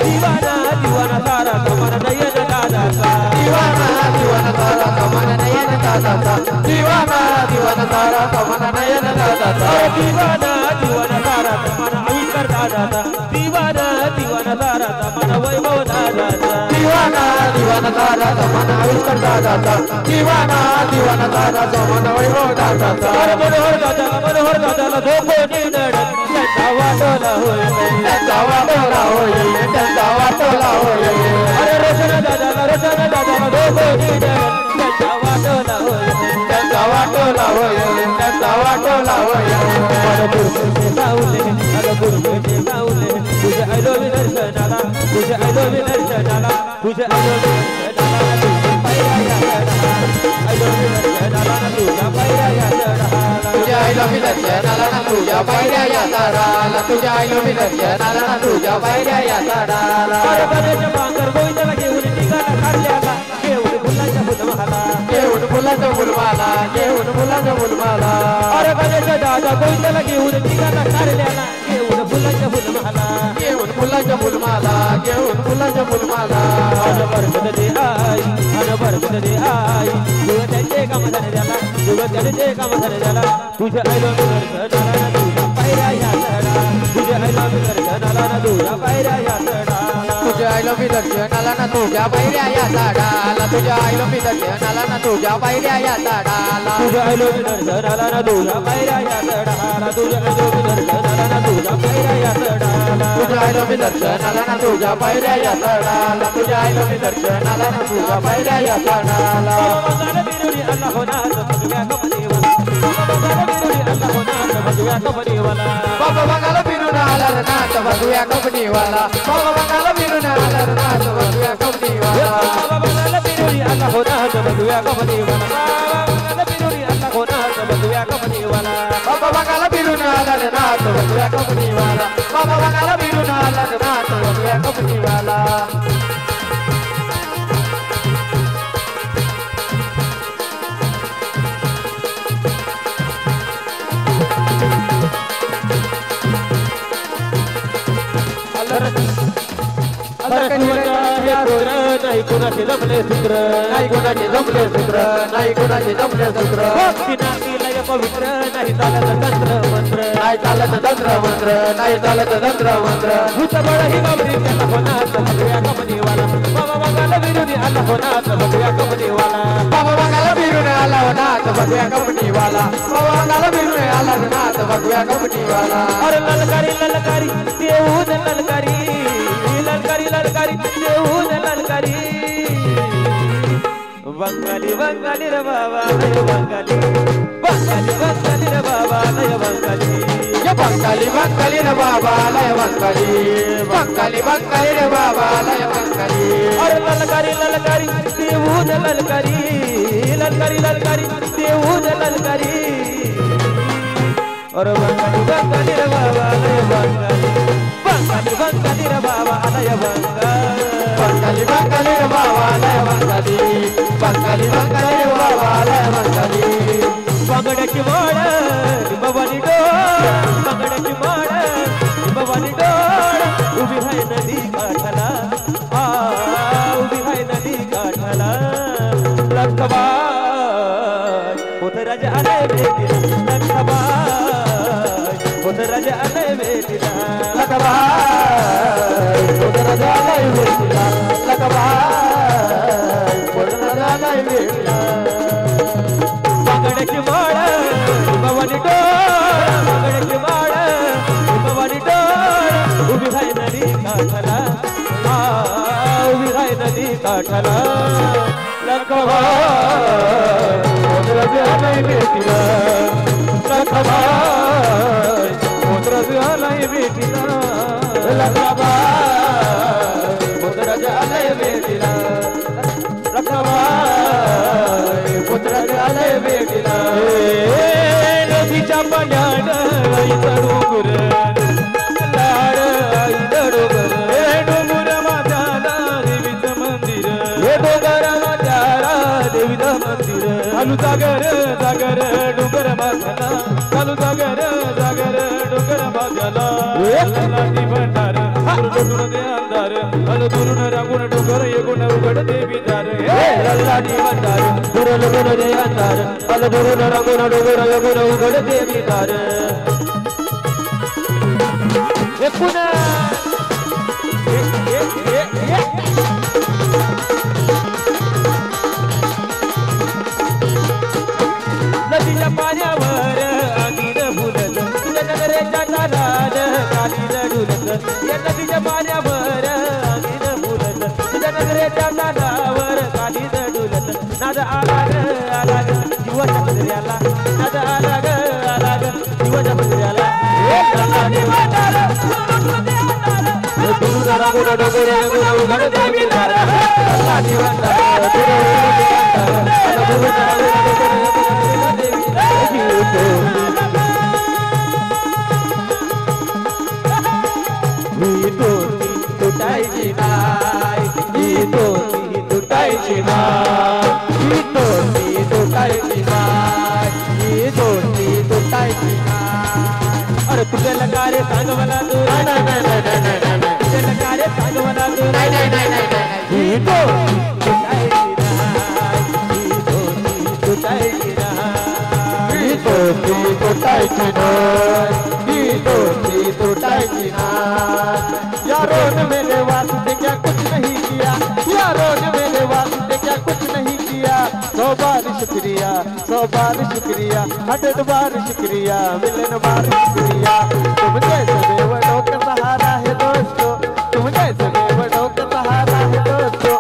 दिवाना दिवाना तारा कमाना नयन दादाचा दीवाना दीवाना तारा कमाना नयन दादाचा दीवाना दीवाना तारा कमाना नयन दादाचा दीवाना दीवाना तारा कमाना आविष्कार दादाचा दीवाना दीवाना तारा कमाना वैभव दादाचा दीवाना दीवाना तारा कमाना आविष्कार दादाचा दीवाना दीवाना तारा कमाना वैभव दादाचा मनोहर दादाला झोपणी नडत त्यांचा वाटोला होईल त्यांचा वाटोला होईल त्यांचा वाटोला होईल अरे रोशन दादाला झोपणी नडत त्यांचा वाटोला होईल त्यांचा वाटोला होईल त्यांचा वाटोला होईल गुरुचे सावले तुझ्या आयलोवी दर्शनाला तुझ्या आयलोवी दर्शनाला तुझ्या आयलोवी तुझ्या आईला मी दर्शनाला ना तुझ्या पायऱ्या या झाडाला तुझ्या आईला मी दर्शनाला ना तुझ्या पायऱ्या या झाडाला बांगर गोविंदाला घेऊन निघाला खाल्ल्याला घेऊन फुलाच्या फुलमाला घेऊन फुलाचं फुलमाला घेऊन फुलाचं फुलमाला अरे गणेश दादा गोविंदाला घेऊन निघाला खाल्ल्याला घेऊन फुलाच्या फुलमाला घेऊन फुलाचं फुलमाला घेऊन फुलाचं फुलमाला अन बरकत दे आई तुझ त्यांचे काम झाले त्याला तुझ त्यांचे काम झाले त्याला तुझ्या आईला दर्शनाला तुझ्या पायऱ्या या चढा तुझ्या आईला दर्शनाला ना तुझ्या पायऱ्या या चढा तुझ्या आईला मी दर्शनाला ना तुझ्या पायऱ्या या झाडाला तुझ्या आईला मी दर्शनाला ना तुझ्या पायऱ्या या झाडाला तुझ्या आईला दर्शनाला ना तुझ्या पायऱ्या या चढाला तुझ्या आईला दर्शनाला ना तुझ्या पायऱ्या या चढाला तुझ्या आईला मी दर्शनाला ना तुझ्या पायऱ्या या झाडाला तुझ्या आईला मी दर्शनाला ना तुझ्या पायऱ्या या झाडाला मंगल बिरुडी अल्लाह होणार भगव्या कमलेवाला बाबा बंगाला फिरून आला रे नाथ बघूया कंपनीवाला बाबा बंगाला फिरून आला रे नाथ बघूया कंपनीवाला बाबा मंगल बिरुडी अल्लाह होणार भगव्या कमलेवाला मंगल बिरुडी अल्लाह होणार भगव्या कमलेवाला बाबा बंगाला फिरून आला रे नाथ बघूया कंपनीवाला बाबा बंगाला फिरून आला रे नाथ बघूया कंपनीवाला अल्लाह नाही कुणाचे जमले सूत्र नाही कोणाचे जमले सूत्र नाही कोणाचे जमले सूत्र भक्ती नाती लय पवित्र नाही चालत तंत्र मंत्र नाही चालत तंत्र मंत्र नाही चालत तंत्र मंत्र भूतबळ ही बाबरी त्याला होणार भगव्या कमनीवाला बाबा बघायला विरोधी आला होणार भगव्या कमनीवाला बाबा बघायला बिरून आला नाथ भगव्या कंपनीवाला बाबा बघायला बिरून आला नाथ भगव्या कंपनीवाला अरे ललकारी ललकारी देऊन ललकारी ललकारी ललकारी देऊन ललकारी बंगाली बंगाली रे बाबा लय बंगाली बंगाली बंगाली रे बाबा लय बंगाली बंगाली बंगाली रे बाबा लय बंगाली बंगाली बंगाली रे बाबा लय बंगाली अरे ललकारी ललकारी देऊन ललकारी ललकारी ललकारी देऊन ललकारी अरे बंगाली बंगाली रे बाबा लय बंगाली बंगाली बंगाली रे बाबा लय बंगाली बंगाली बंगाली रे बाबा लय बंगाली बंगाली बंगाली रे बाबा लय बंगाली बांगड्याची माळ भवानी डोळ बांगड्याची माळ भवानी डोळ उभी आहे नदी काठाला उभी आहे नदी काठाला लखबाई पोतराज आलाय भेटीला लखबाई पोतराज आलाय भेटीला लखबाई पोतराज आलाय भेटीला लखबाई पोतराज आलाय भेटीला बांगड्याची माळ भवानी डोळ बांगड्याची माळ भवानी डोळ उभी आहे नदी काठाला उभी आहे नदी काठाला लखबाई पोतराज आलाय भेटीला लखबाई पोतराज आलाय भेटीला लखबाई पोतराज आलाय भेटीला लखबाई पोतराज आलाय भेटीला नदीच्या पाण्यात आईचा डोंगर लाड आईचा डोंगर डोंगर माझ्याला देवीचं मंदिर डोंगर माझ्याला देवीचं मंदिर चालू जागर जागर डोंगर माझ्याला चालू जागर जागर डोंगर माझ्याला लाटी भंडार दुरून दे अंधार अल दुरून रांगून डोंगर येगुण उघड देवी दार लाटी भंडार दुरून दे अंधार अल दुरून रांगून डोंगर येगुण उघड देवी दार पुन्हा नदीच्या पाण्यावर आगीन फुलत नगरेच्या तालात कालीन डुलत या नदीच्या पाण्यावर आगीन फुलत नगरेच्या तालावर कालीन डुलत नाद आला ग जीवाच्या पदऱ्याला नाद आला ग जीवाच्या पदऱ्याला तुटायची नाय तुटायची नाय तुटायची नाय तुटायची नाय अरे तुझ्याला कार्य सांग मला तू तुझ्याला कार्य सांग मला तू तुटायची यारों ने मेरे वास्ते क्या कुछ नहीं किया यारों ने मेरे वास्ते क्या कुछ नहीं किया 100 बार शुक्रिया 100 बार शुक्रिया 100 बार शुक्रिया मिलन बार शुक्रिया तुम जैसे बेवड़ों का सहारा है दोस्तों तुम जैसे बेवड़ों का सहारा है दोस्तों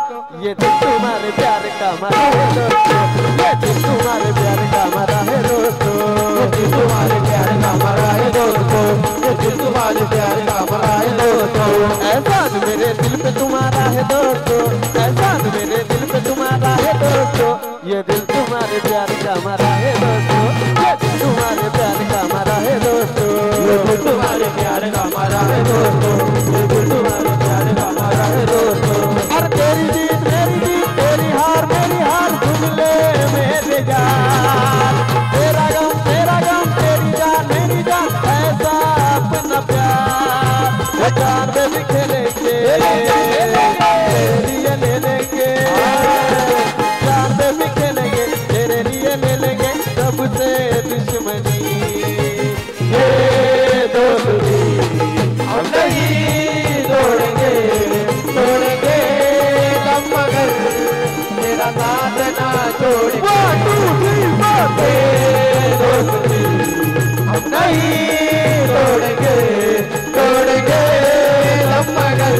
ये दिल तुम्हारे प्यार का मरा है दोस्तों ये दिल तुम्हारे प्यार का मरा है दोस्तों ये दिल तुम्हारे प्यार का मरा है दोस्तों ये दिल तुम्हारे प्यार का मरा है दोस्तों एहसान मेरे दिल पे तुम्हारा है दोस्तों एहसान मेरे दिल पे तुम्हारा है दोस्तों ये दिल तुम्हारे प्यार का मरा है दोस्तों ये दिल तुम्हारे प्यार का मरा है दोस्तों ये दिल तुम्हारे प्यार का मरा है दोस्तों ये दिल तुम्हारे प्यार का मरा है दोस्तों और तेरी जीत तेरी हार सुन ले मेरे जान तेरा गम तेरी जान मेरी जान ऐसा अपना प्यार जान में भी खेलेंगे तेरी ले लेंगे तोड़ेंगे दोस्ती हम नहीं तोड़ेंगे तोड़ेंगे हम मगर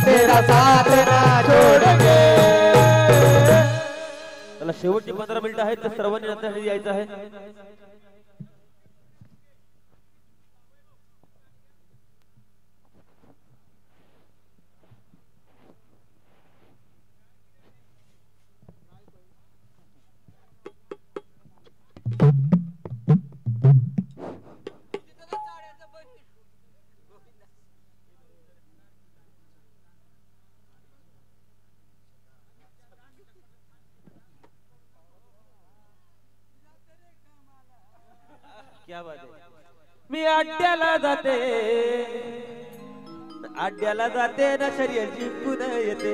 तेरा साथ ना छोड़ेंगे। चला शेवटची 15 मिनिटं आहेत तर सर्वांनी नंतर यायचं आहे। क्या बात है। मी अड्ड्याला जाते ना शर्यत जिंकून येते।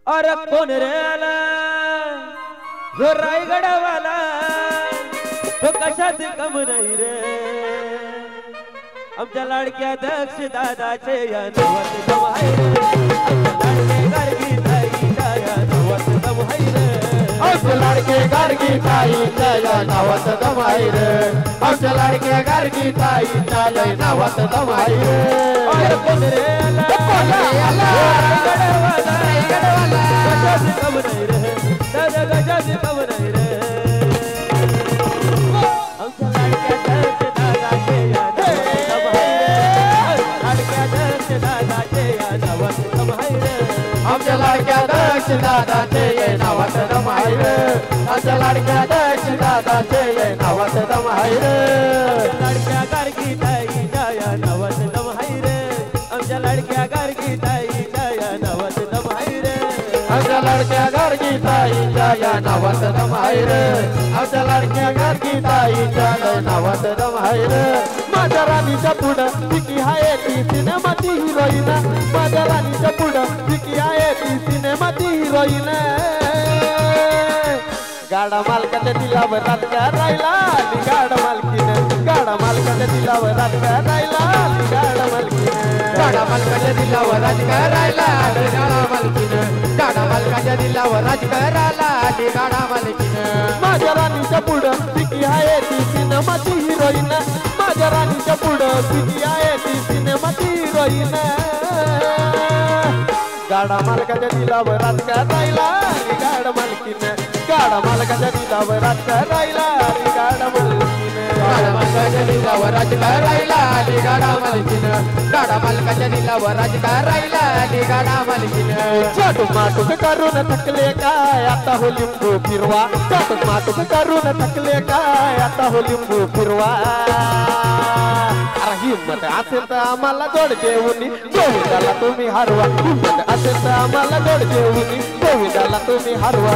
अरे कोण रे आला जो रायगडवाला तो कशात कम नाही रे। आमच्या लाडक्या दक्ष दादाचे या नवत दम आहे रे। आमच्या लाडके गारगी ताईच्या या नवत दम आहे रे। आमच्या लाडके गारगी ताईच्या या नवत दम आहे रे। आमच्या लाडके गारगी ताईच्या या नवत दम आहे रे। अरे कोण रे आला रायगडवाला कशात कम नाही रे। दादा कशात कम नाही रे। आमच्या लाडक्या दक्ष दादाचे ये नावात दम आहे रे। आमच्या लाडक्या दक्ष दादाचे ये नावात दम आहे रे। लाडक्या गारगी ताईच्या या नावात दम आहे रे। आमच्या लाडक्या गारगी ताईच्या या नावात दम आहे रे। आमच्या लाडक्या गारगी ताईच्या या नावात दम आहे रे। आमच्या लाडक्या गारगी ताईच्या या नावात दम आहे रे। माझ्या राणीच्या पुढं टिकी आहे ती सिनेमाची हिरोईन। माझ्या राणीच्या पुढं टिकी आहे ती सिनेमाची हिरोईन। गाडा मालकाच्या दिलावर रात करायला गाडा मालकीनं। गाडा मालकाच्या दिलावर रात करायला गाडा मालकीनं। गाडा मालकाच्या दिलावर राज करायला गाडा मालकीनं। गाडा मालकाच्या दिलावर राज करायला गाडा मालकीनं। माझ्या राणीच्या पुढं टिकी आहे ती सिनेमाची हिरोईन। माझ्या राणीच्या पुढं टिकी आहे ती सिनेमाची हिरोईन। गाडा मालकाच्या दिलावर रात करायला गाडा मालकीनं। गाडा मालकाच्या दिलावर रात करायला गाडा मालकीनं। गाडा मालकाच्या दिलावर राज करायला गाडा मालकीनं। गाडा मालकाच्या दिलावर राज करायला गाडा मालकीनं। चाटूक माटूक करून थकले काय आता हो लिंबू फिरवा। चाटूक माटूक करून थकले काय आता हो लिंबू फिरवा। अरे हिम्मत असेल तर आम्हाला जोड देऊन गोविंदाला तुम्ही हरवा। हिम्मत असेल तर आम्हाला जोड देऊन गोविंदाला तुम्ही हरवा।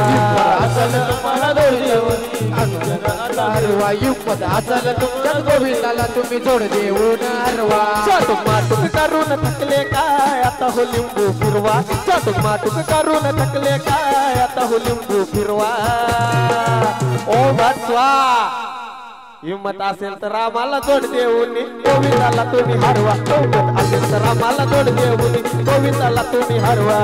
असेल तुम्हाला जोड देऊन हरवा। हिम्मत असेल तुमच्या गोविंदाला तुम्ही जोड देऊन हरवा। चाटूक माटूक करून थकले काय आता हो लिंबू फिरवा। चाटूक माटूक करून थकले काय आता हो लिंबू फिरवा। ओ बसवा हिम्मत असेल तर आम्हाला जोड देऊन गोविंदाला तुम्ही हरवा। हिम्मत असेल तर आम्हाला जोड देऊन गोविंदाला तुम्ही हरवा।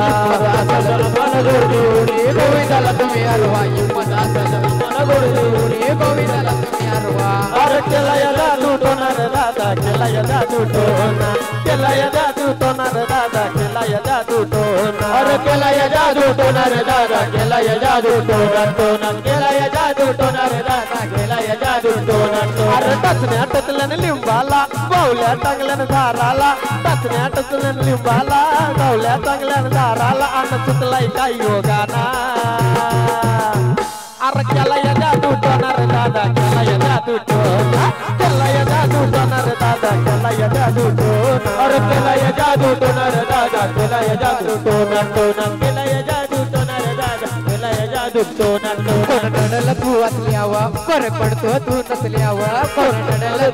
जोड देऊन गोविंदाला तुम्ही हरवा। हिम्मत असेल आम्हाला जोड देऊन गोविंदाला तुम्ही हरवा। अरे केला या जादू टोनार दादा केला या जादू टोना। केला या जादू टोनार दादा केला या जादू टोना। अरे केला या जादू टोनार दादा केला या जादू टोना। टोना केला या जादू टोनार दादा केला या जादू टोना। अरे टचण्या टचल्यान लिंबाला बावल्या टांगल्यान झाराला। टचण्या टचल्यान लिंबाला बावल्या टांगल्यान झाराला। अन चुकलाय काय योगाना। अरे केला या जादू टोनार दादा केला या जादू टोना। केला या जादू टोनार दादा केला या जादू टोना। अरे केला या जादू टोनार दादा केला या जादू टोना। टोना केला या जादू टोनार दादा केला या जादू टोना। कोण तू असल्यावर फरक पडतो तू नसल्यावर। कोण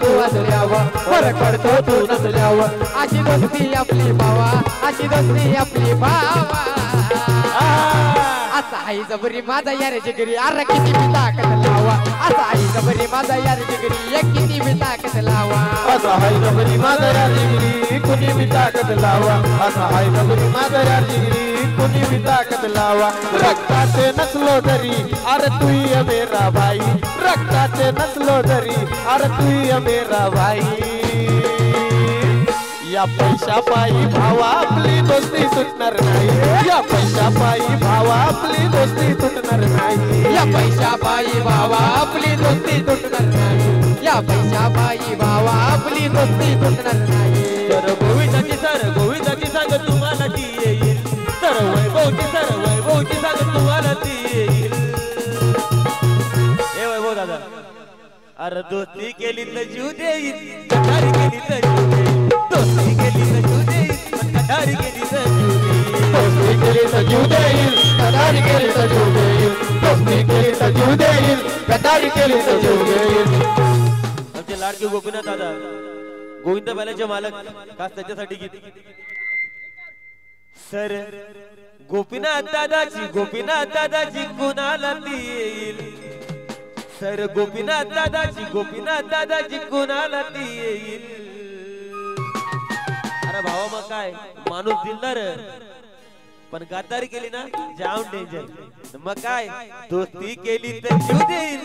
तू असल्यावर फरक पडतो तू नसल्यावर। अशी दोस्ती आपली भावा अशी दोस्ती आपली भावा। असा आई जबरी माझा यार जिगरी अरे किती बी ताकद लावा असा आई जबरी माझा यार जिगरी एक किती बी ताकद लावा असा हाय जबरी माझा यार जिगरी कुणी बी ताकद लावा असा हाय जबरी माझा यार जिगरी कुणी बी ताकद लावा रक्ताचे नसलो तरी अरे तू ये मेरा भाई रक्ताचे नसलो तरी अरे तू ये मेरा भाई या पैशा पायी भावा आपली दोस्ती सुटणार नाही या पैशा पायी भावा आपली दोस्ती तुटणार नाही या पैशा पायी भावा आपली दोस्ती तुटणार नाही या पैशा पायी भावा आपली दोस्ती तुटणार नाही सर गोविंदाची सांग तुम्हाला ती येईल सर वैभवची सांग तुम्हाला ती येईल ए वैभव दादा अरे दोस्ती केली तर जीव देईल कटारी केली तर जीव देईल दोस्ती केली तर जीव देईल कटारी केली तर जीव देईल दोस्ती केली तर जीव देईल कटारी केली तर जीव देईल दोस्ती केली तर जीव देईल कटारी केली तर जीव देईल आमचे लाडके गोपीनाथ दादा गोविंद बैलाचे मालक खास त्याच्यासाठी गीत सर गोपीनाथ दादाची कुणाला ती येईल सर गोपीनाथ दादाची कुणाला ती येईल अरे भावा मग काय माणूस दिलदार पण गद्दारी केली ना जाम डेंजर मग काय दोस्ती केली तर जीव देईल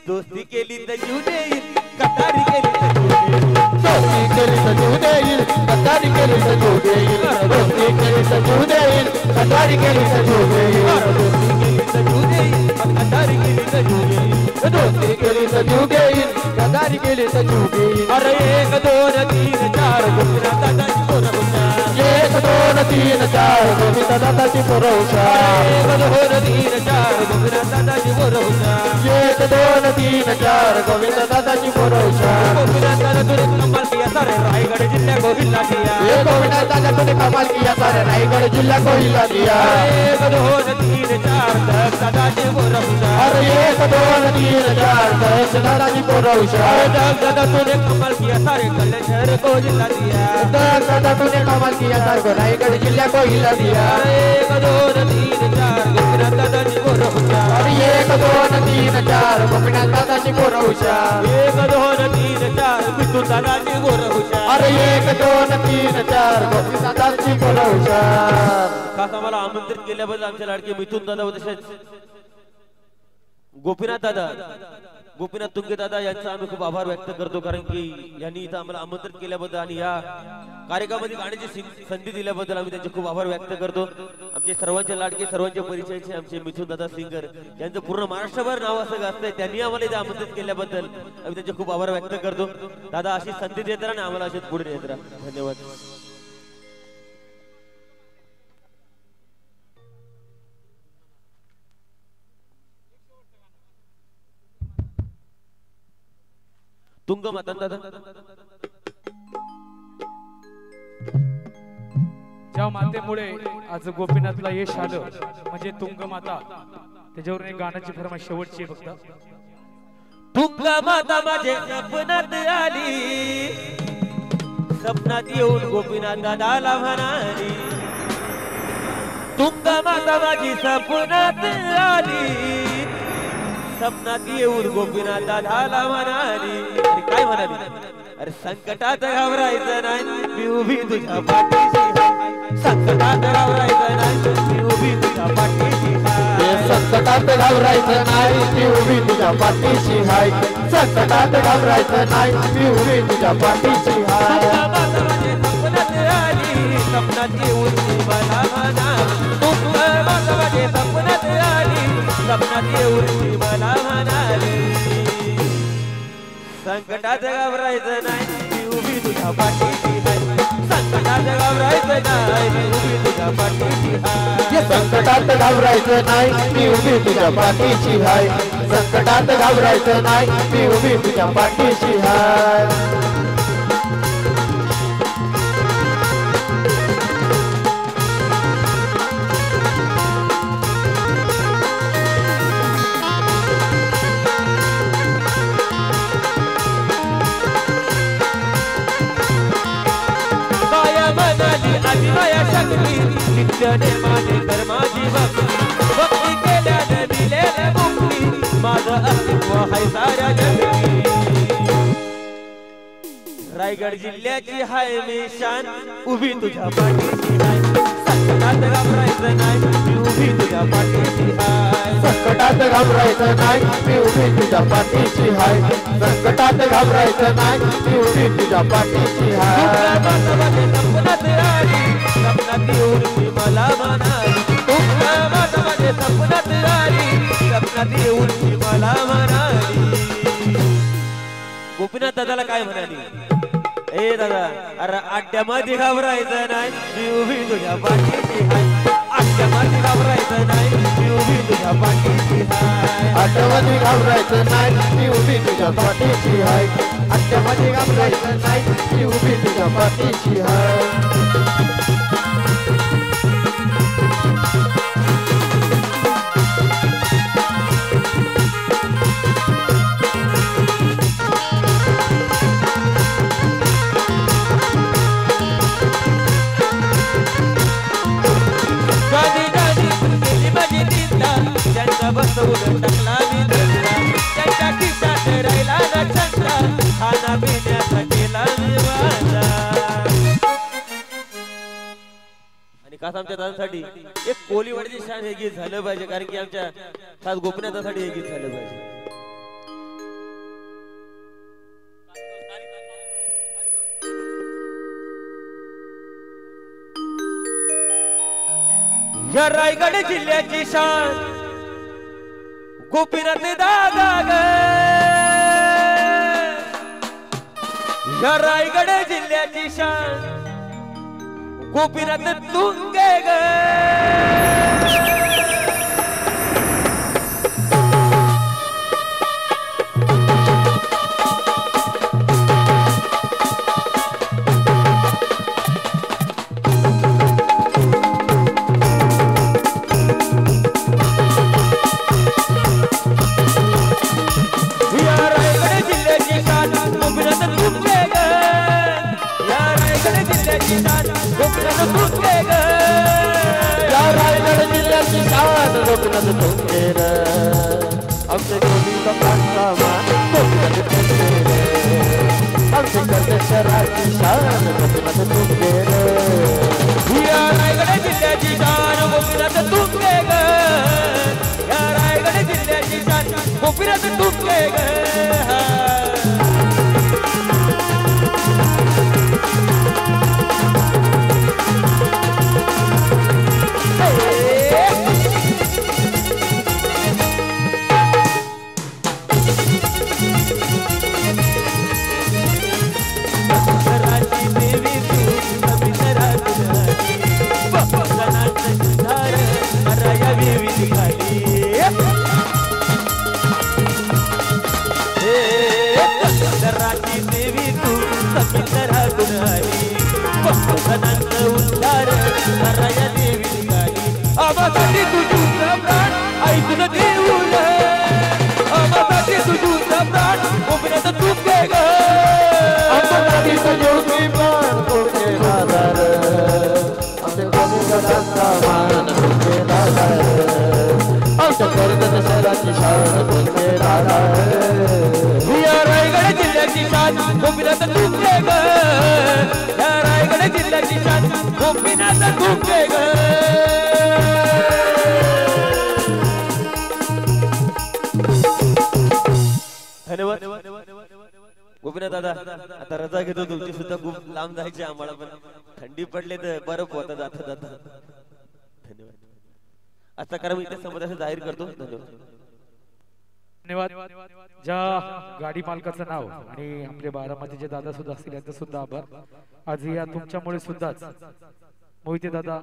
दोस्ती केली तर जीव देईल कटारी केली तर जीव देईल दोस्ती केली तर जीव देईल कटारी केली तर जीव देईल दोस्ती केली तर जीव देईल कटारी केली तर जीव देईल कटारी केली तर जीव देईल दोस्ती केली तर जीव देईल कटारी केली तर जीव देईल अरे 1 2 3 4 गोपीनाथ दादाची पोरहुषा 1 2 3 4 गोविंद दादाची पोरहुषा 1 2 3 4 गोपीनाथ दादाची पोरहुषा 1 2 3 4 गोविंद दादाची पोरहुषा गोपीनाथ दादा तुझे कमाल किया सारे रायगड जिल्ह्या को हिला दिया ये गोविंद दादा तूने कमाल किया सारे रायगड जिल्हा को हिला दिया 1 2 3 4 दस दादाची पोरहुषा अरे 1 2 3 4 दस दादाची पोरहुषा दस दादा तुझे कमाल किया सारे कल्याण शहर को हिला दिया दस दादा तूने कमाल किया सारे रायगड जिल्हा को हिला दिया 1 2 3 4 गोपीनाथ दादाची पोरहुषा अरे 1 2 3 4 गोपीनाथ दादाची पोरहुषा 1 2 3 4 मिथुन दादाची पोरहुषा अरे 1 2 3 4 गोपीनाथ दादाची पोरहुषा खास आम्हाला आमंत्रित केल्याबद्दल आमचे लाडके मिथुन दादा व तसेच गोपीनाथ तुंगे दादा यांचा आम्ही खूप आभार व्यक्त करतो कारण की यांनी इथं आम्हाला आमंत्रित केल्याबद्दल आणि या कार्यक्रमामध्ये गाण्याची संधी दिल्याबद्दल आम्ही त्यांचे खूप आभार व्यक्त करतो आमचे सर्वांचे लाडके सर्वांचे परिचयाचे आमचे मिथुन दादा सिंगर यांचं पूर्ण महाराष्ट्रभर नाव असं गाजतंय त्यांनी आम्हाला इथे आमंत्रित केल्याबद्दल आम्ही त्यांचे खूप आभार व्यक्त करतो दादा अशी संधी देत राहा आणि आम्हाला अशीच पुढे देत राहा धन्यवाद तुंग माता दादा ज्या मातेमुळे आज गोपीनाथला यश आलं म्हणजे तुंग माता त्याच्यावरून एक गाण्याची फरमाईश शेवटची आहे फक्त तुंग माता माझे सपनात आली सपनात येऊन गोपीनाथ दादाला म्हणाली तुंग माता माझी सपनात आली सपनात येऊन गोपीनाथ दादाला म्हणाली अरे काय म्हणाली अरे संकटात घाबरायचं नाही मी उभी तुझ्या पाठीशी संकटात घाबरायचं नाही मी उभी तुझ्या पाठीशी संकटात घाबरायचं नाही मी उभी तुझ्या पाठीशी हाय संकटात घाबरायचं नाही मी उभी तुझ्या पाठीशी हाय सपनात आली सपनात येऊन मला म्हणाली माझे सपनात आली सपनात येऊन मला म्हणाली संकटात घाबरायचं नाही मी उभी तुझ्या पाठीशी आहे संकटात घाबरायचं नाही मी उभी तुझ्या पाठीशी आहे संकटात घाबरायचं नाही मी उभी तुझ्या पाठीशी हाय संकटात घाबरायचं नाही मी उभी तुझ्या पाठीशी हाय आदिमाया शक्ती नित्य नेमाने तर माझी भक्ती भक्ती माझं अस्तित्व हाय साऱ्या जगी रायगड जिल्ह्याची हाय मी शान उभी तुझ्या पाठीशी हाय संकटात घाबरायचं नाही मी उभी तुझ्या पाठीशी हाय संकटात घाबरायचं नाही मी उभी तुझ्या पाठीशी हाय संकटात घाबरायचं नाही मी उभी तुझ्या पाठीशी हाय सपनात आली सपनात येऊन ती मला म्हणाली तुझ्या माझ्या सपनात आली सपनात येऊन ती मला म्हणाली गोपीनाथ दादाला काय म्हणाली ए दादा अरे अड्ड्यामध्ये घाबरायचं नाही मी उभी तुझ्या पाठीशी हाय अड्ड्यामध्ये घाबरायचं नाही मी उभी तुझ्या पाठीशी हाय अड्ड्यामध्ये घाबरायचं नाही मी उभी तुझ्या पाठीशी हाय अड्ड्यामध्ये घाबरायचं नाही मी उभी तुझ्या पाठीशी हाय बसवून टाकला मी धरला त्यांच्या खिशात राहिला ना छंदा खाना पिण्याचा केला मी वाजा आणि खास आमच्या दादासाठी एक कोलीवाडीची शान हे गीत झालं पाहिजे कारण की आमच्या खास गोपीनाथासाठी हे गीत झालं पाहिजे या रायगड जिल्ह्याची शान गोपीनाथ दादा ग या रायगड जिल्ह्याची शान गोपीनाथ तुंगे ग गोपीनाथ तुंगे रे हमसे गोली का पांचा मान गोपीनाथ तुंगे रे हमसे करते शरारती शान गोपीनाथ तुंगे रे या रायगड जिल्ह्याची शान गोपीनाथ तुंगे ग या रायगड जिल्ह्याची शान गोपीनाथ तुंगे ग आबासाठी तुझूचा प्राण ऐकून देऊन आबासाठी तुझूचा प्राण गोपीनाथ तुंगे ग आबासाठी तुझूचा प्राण तुंगे दादा रे हमसे गोली का पांचा मान तुंगे दादा रे हमसे करते शरारती शान तुंगे दादा रे या रायगड जिल्ह्याची शान गोपीनाथ तुंगे ग या रायगड जिल्ह्याची शान गोपीनाथ तुंगे ग धन्यवाद गोपीनाथ दादा आता रजा घेतो तुमची सुद्धा खूप लांब जायची आम्हाला पण थंडी पडले तर बरं होतं जाता जाता धन्यवाद आता कारण मी इथे समोर जाहीर करतो धन्यवाद ज्या गाडी मालकाचं नाव आणि आपले बारामतीचे दादा सुद्धा असतील यांचा सुद्धा आभार आज या तुमच्यामुळे सुद्धाच मोहिते दादा